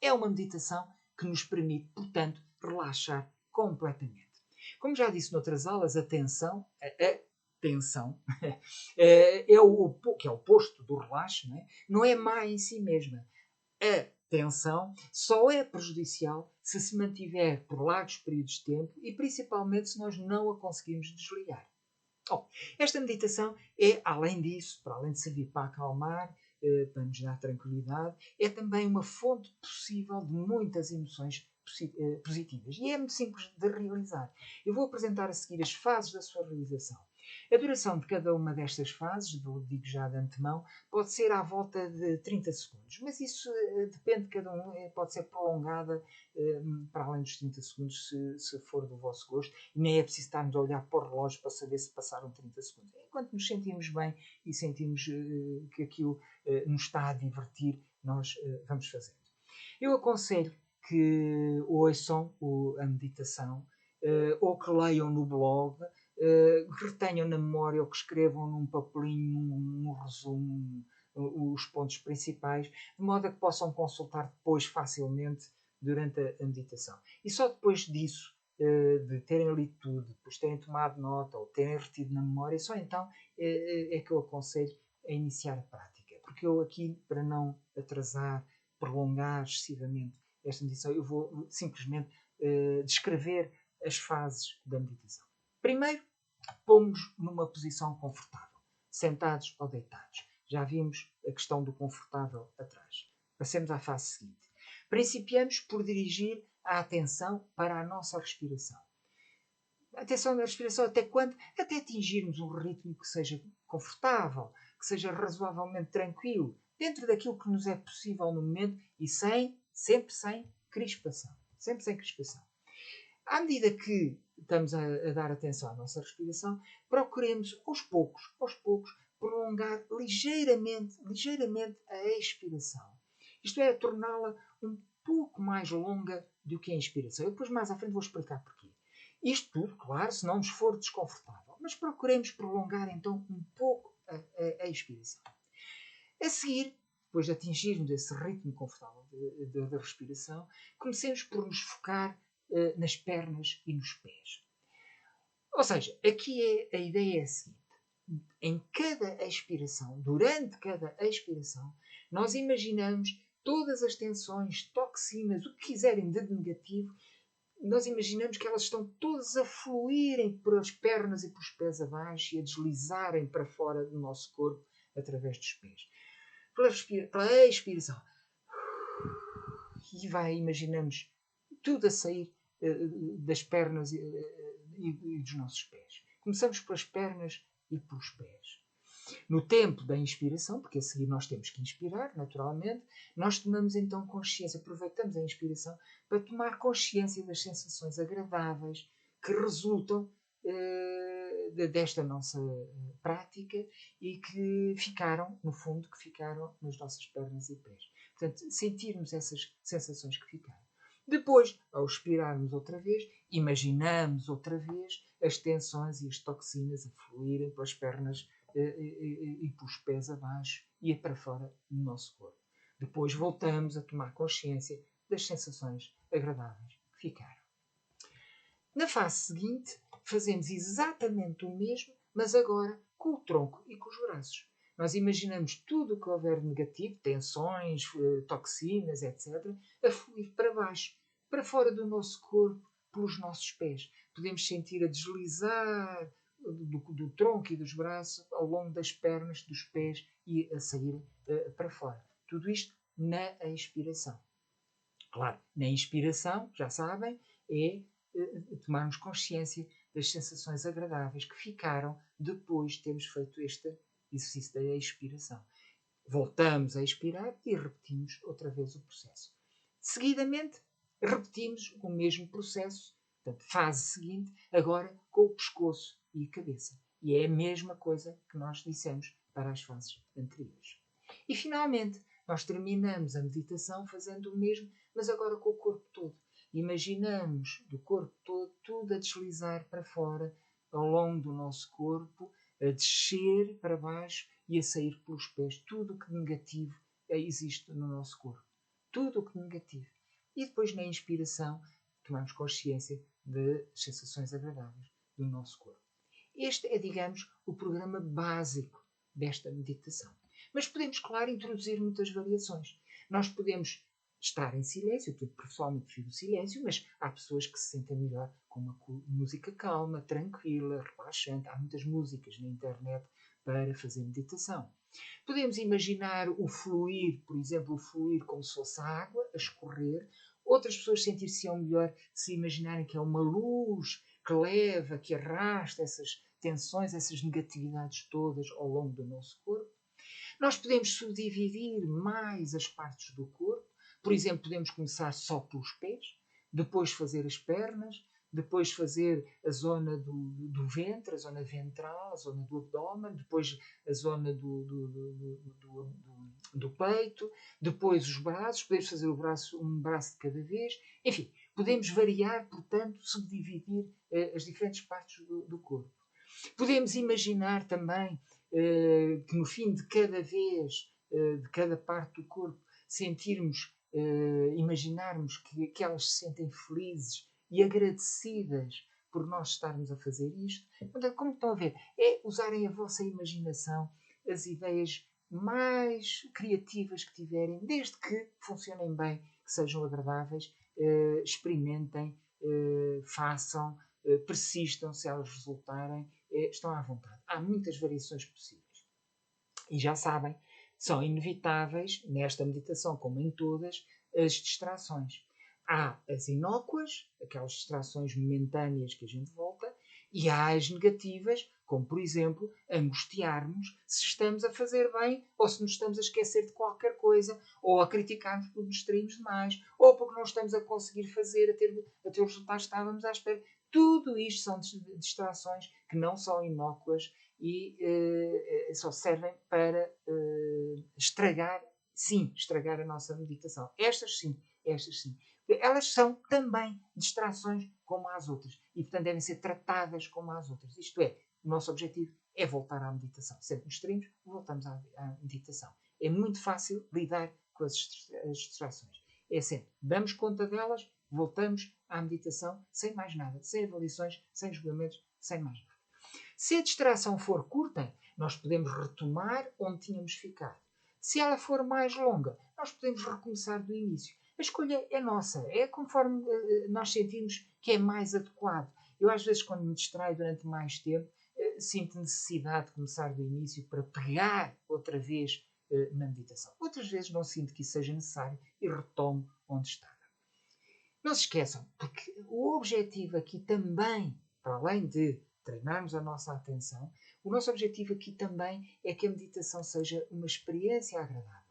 É uma meditação que nos permite, portanto, relaxar completamente. Como já disse noutras aulas, a tensão é o que é o oposto do relaxo, não é má em si mesma. A tensão só é prejudicial se mantiver por largos períodos de tempo e principalmente se nós não a conseguirmos desligar. Esta meditação é, além disso, para além de servir para acalmar, para nos dar tranquilidade, é também uma fonte possível de muitas emoções positivas. E é muito simples de realizar. Eu vou apresentar a seguir as fases da sua realização. A duração de cada uma destas fases, digo já de antemão, pode ser à volta de 30 segundos, mas isso depende de cada um, pode ser prolongada para além dos 30 segundos, se for do vosso gosto, e nem é preciso estarmos a olhar para o relógio para saber se passaram 30 segundos. Enquanto nos sentimos bem e sentimos que aquilo nos está a divertir, nós vamos fazendo. Eu aconselho que ouçam a meditação, ou que leiam no blog, que retenham na memória ou que escrevam num papelinho, num resumo, os pontos principais, de modo a que possam consultar depois facilmente durante a meditação. E só depois disso, de terem lido tudo, depois terem tomado nota ou terem retido na memória, só então é que eu aconselho a iniciar a prática. Porque eu aqui, para não atrasar, prolongar excessivamente esta meditação, eu vou simplesmente descrever as fases da meditação. Primeiro, pomos numa posição confortável, sentados ou deitados. Já vimos a questão do confortável atrás. Passemos à fase seguinte. Principiamos por dirigir a atenção para a nossa respiração. Atenção na respiração até quando? Até atingirmos um ritmo que seja confortável, que seja razoavelmente tranquilo, dentro daquilo que nos é possível no momento e sempre sem crispação. Sempre sem crispação. À medida que estamos a dar atenção à nossa respiração, procuremos aos poucos, prolongar ligeiramente a expiração. Isto é, torná-la um pouco mais longa do que a inspiração. Eu depois mais à frente vou explicar porquê. Isto tudo, claro, se não nos for desconfortável. Mas procuremos prolongar então um pouco a expiração. A seguir, depois de atingirmos esse ritmo confortável da respiração, comecemos por nos focar nas pernas e nos pés. Ou seja, aqui a ideia é a seguinte. Em cada expiração, durante cada expiração, nós imaginamos todas as tensões, toxinas, o que quiserem de negativo, nós imaginamos que elas estão todas a fluírem pelas pernas e pelos pés abaixo e a deslizarem para fora do nosso corpo através dos pés. Pela expiração. E imaginamos tudo a sair das pernas e dos nossos pés. Começamos pelas pernas e pelos pés. No tempo da inspiração, porque a seguir nós temos que inspirar, naturalmente, nós tomamos então consciência, aproveitamos a inspiração para tomar consciência das sensações agradáveis que resultam desta nossa prática e que ficaram, no fundo, nas nossas pernas e pés. Portanto, sentirmos essas sensações que ficaram. Depois, ao expirarmos outra vez, imaginamos outra vez as tensões e as toxinas a fluírem pelas pernas e pelos pés abaixo e para fora do nosso corpo. Depois voltamos a tomar consciência das sensações agradáveis que ficaram. Na fase seguinte, fazemos exatamente o mesmo, mas agora com o tronco e com os braços. Nós imaginamos tudo o que houver de negativo, tensões, toxinas, etc., a fluir para baixo, para fora do nosso corpo, pelos nossos pés. Podemos sentir a deslizar do tronco e dos braços, ao longo das pernas, dos pés e a sair para fora. Tudo isto na expiração. Claro, na inspiração, já sabem, é tomarmos consciência das sensações agradáveis que ficaram depois de termos feito este exercício da expiração. Voltamos a expirar e repetimos outra vez o processo. Seguidamente, repetimos o mesmo processo, portanto, fase seguinte, agora com o pescoço e a cabeça. E é a mesma coisa que nós dissemos para as fases anteriores. E, finalmente, nós terminamos a meditação fazendo o mesmo, mas agora com o corpo todo. Imaginamos do corpo todo tudo a deslizar para fora, ao longo do nosso corpo, a descer para baixo e a sair pelos pés. Tudo o que negativo existe no nosso corpo. Tudo o que negativo. E depois, na inspiração, tomamos consciência das sensações agradáveis do nosso corpo. Este é, digamos, o programa básico desta meditação. Mas podemos, claro, introduzir muitas variações. Nós podemos estar em silêncio, eu pessoalmente prefiro o silêncio, mas há pessoas que se sentem melhor com uma música calma, tranquila, relaxante. Há muitas músicas na internet para fazer meditação. Podemos imaginar o fluir, por exemplo, o fluir como se fosse a água a escorrer. Outras pessoas sentir-se-ão melhor se imaginarem que é uma luz que leva, que arrasta essas tensões, essas negatividades todas ao longo do nosso corpo. Nós podemos subdividir mais as partes do corpo. Por exemplo, podemos começar só pelos pés, depois fazer as pernas, depois fazer a zona do ventre, a zona ventral, a zona do abdômen, depois a zona do peito, depois os braços, podemos fazer um braço de cada vez. Enfim, podemos variar, portanto, subdividir as diferentes partes do corpo. Podemos imaginar também que no fim de cada vez, de cada parte do corpo, imaginarmos que elas se sentem felizes e agradecidas por nós estarmos a fazer isto. Portanto, como estão a ver, é usarem a vossa imaginação, as ideias mais criativas que tiverem, desde que funcionem bem, que sejam agradáveis, experimentem, façam, persistam se elas resultarem, estão à vontade. Há muitas variações possíveis. E já sabem, são inevitáveis, nesta meditação como em todas, as distrações. Há as inócuas, aquelas distrações momentâneas que a gente volta, e há as negativas, como por exemplo, angustiarmos se estamos a fazer bem ou se nos estamos a esquecer de qualquer coisa, ou a criticarmos porque nos distraímos demais, ou porque não estamos a conseguir fazer, a ter os resultados que estávamos à espera. Tudo isto são distrações que não são inócuas e só servem para estragar a nossa meditação. Estas sim. Elas são também distrações como as outras e, portanto, devem ser tratadas como as outras. Isto é, o nosso objetivo é voltar à meditação. Sempre nos distraímos, voltamos à meditação. É muito fácil lidar com as distrações. É sempre, damos conta delas, voltamos à meditação sem mais nada, sem avaliações, sem julgamentos, sem mais nada. Se a distração for curta, nós podemos retomar onde tínhamos ficado. Se ela for mais longa, nós podemos recomeçar do início. A escolha é nossa, é conforme nós sentimos que é mais adequado. Eu, às vezes, quando me distraio durante mais tempo, sinto necessidade de começar do início para pegar outra vez na meditação. Outras vezes não sinto que isso seja necessário e retomo onde estava. Não se esqueçam, porque o objetivo aqui também, para além de treinarmos a nossa atenção, o nosso objetivo aqui também é que a meditação seja uma experiência agradável.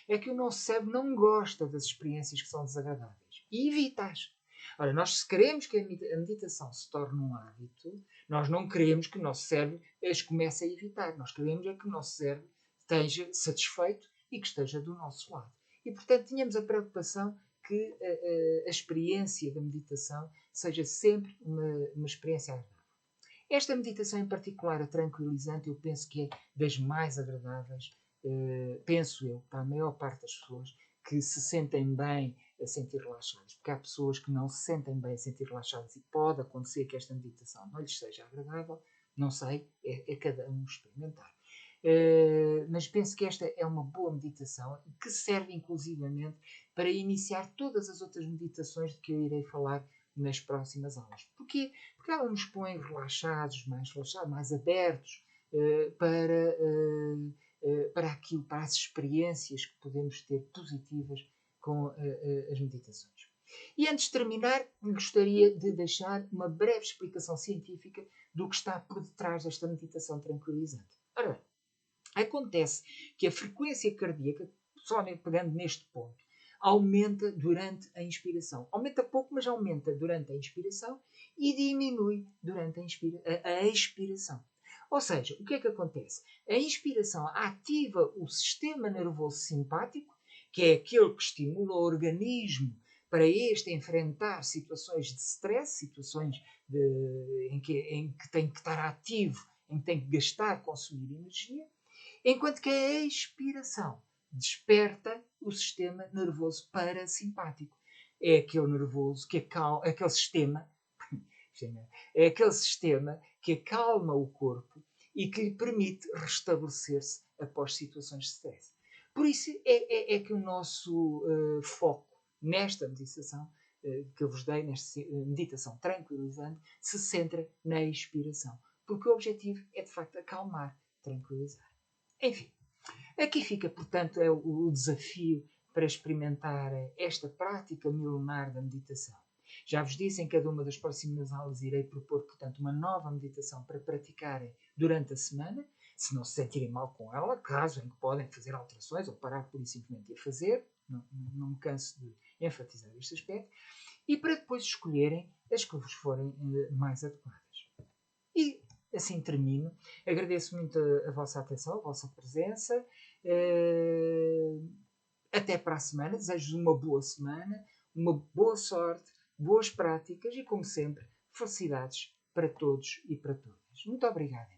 É que o nosso cérebro não gosta das experiências que são desagradáveis e evita-as. Ora, nós se queremos que a meditação se torne um hábito, nós não queremos que o nosso cérebro as comece a evitar. Nós queremos é que o nosso cérebro esteja satisfeito e que esteja do nosso lado. E, portanto, tínhamos a preocupação que a experiência da meditação seja sempre uma experiência agradável. Esta meditação em particular, a tranquilizante, eu penso que é das mais agradáveis, penso eu, para a maior parte das pessoas que se sentem bem a sentir relaxadas. Porque há pessoas que não se sentem bem a sentir relaxadas e pode acontecer que esta meditação não lhes seja agradável. Não sei, é cada um experimentar. Mas penso que esta é uma boa meditação que serve inclusivamente para iniciar todas as outras meditações de que eu irei falar nas próximas aulas. Porquê? Porque ela nos põe relaxados, mais abertos para aquilo, para as experiências que podemos ter positivas com as meditações. E antes de terminar, gostaria de deixar uma breve explicação científica do que está por detrás desta meditação tranquilizante. Ora bem, acontece que a frequência cardíaca, só pegando neste ponto, aumenta durante a inspiração. Aumenta pouco, mas aumenta durante a inspiração e diminui durante a expiração. Ou seja, o que é que acontece? A inspiração ativa o sistema nervoso simpático, que é aquele que estimula o organismo para este enfrentar situações de stress, situações em que tem que estar ativo, em que tem que gastar, consumir energia, enquanto que a expiração desperta o sistema nervoso parasimpático. É aquele nervoso que acalma, aquele sistema, é aquele sistema que acalma o corpo e que lhe permite restabelecer-se após situações de stress. Por isso é que o nosso foco nesta meditação que eu vos dei, nesta meditação tranquilizante, se centra na expiração. Porque o objetivo é, de facto, acalmar, tranquilizar. Enfim, aqui fica, portanto, o desafio para experimentar esta prática milenar da meditação. Já vos disse, em cada uma das próximas aulas irei propor, portanto, uma nova meditação para praticarem durante a semana, se não se sentirem mal com ela, caso em que podem fazer alterações ou parar por isso simplesmente a fazer, não me canso de enfatizar este aspecto, e para depois escolherem as que vos forem mais adequadas. E assim termino. Agradeço muito a vossa atenção, a vossa presença. Até para a semana. Desejo-vos uma boa semana, uma boa sorte, boas práticas e, como sempre, felicidades para todos e para todas. Muito obrigada.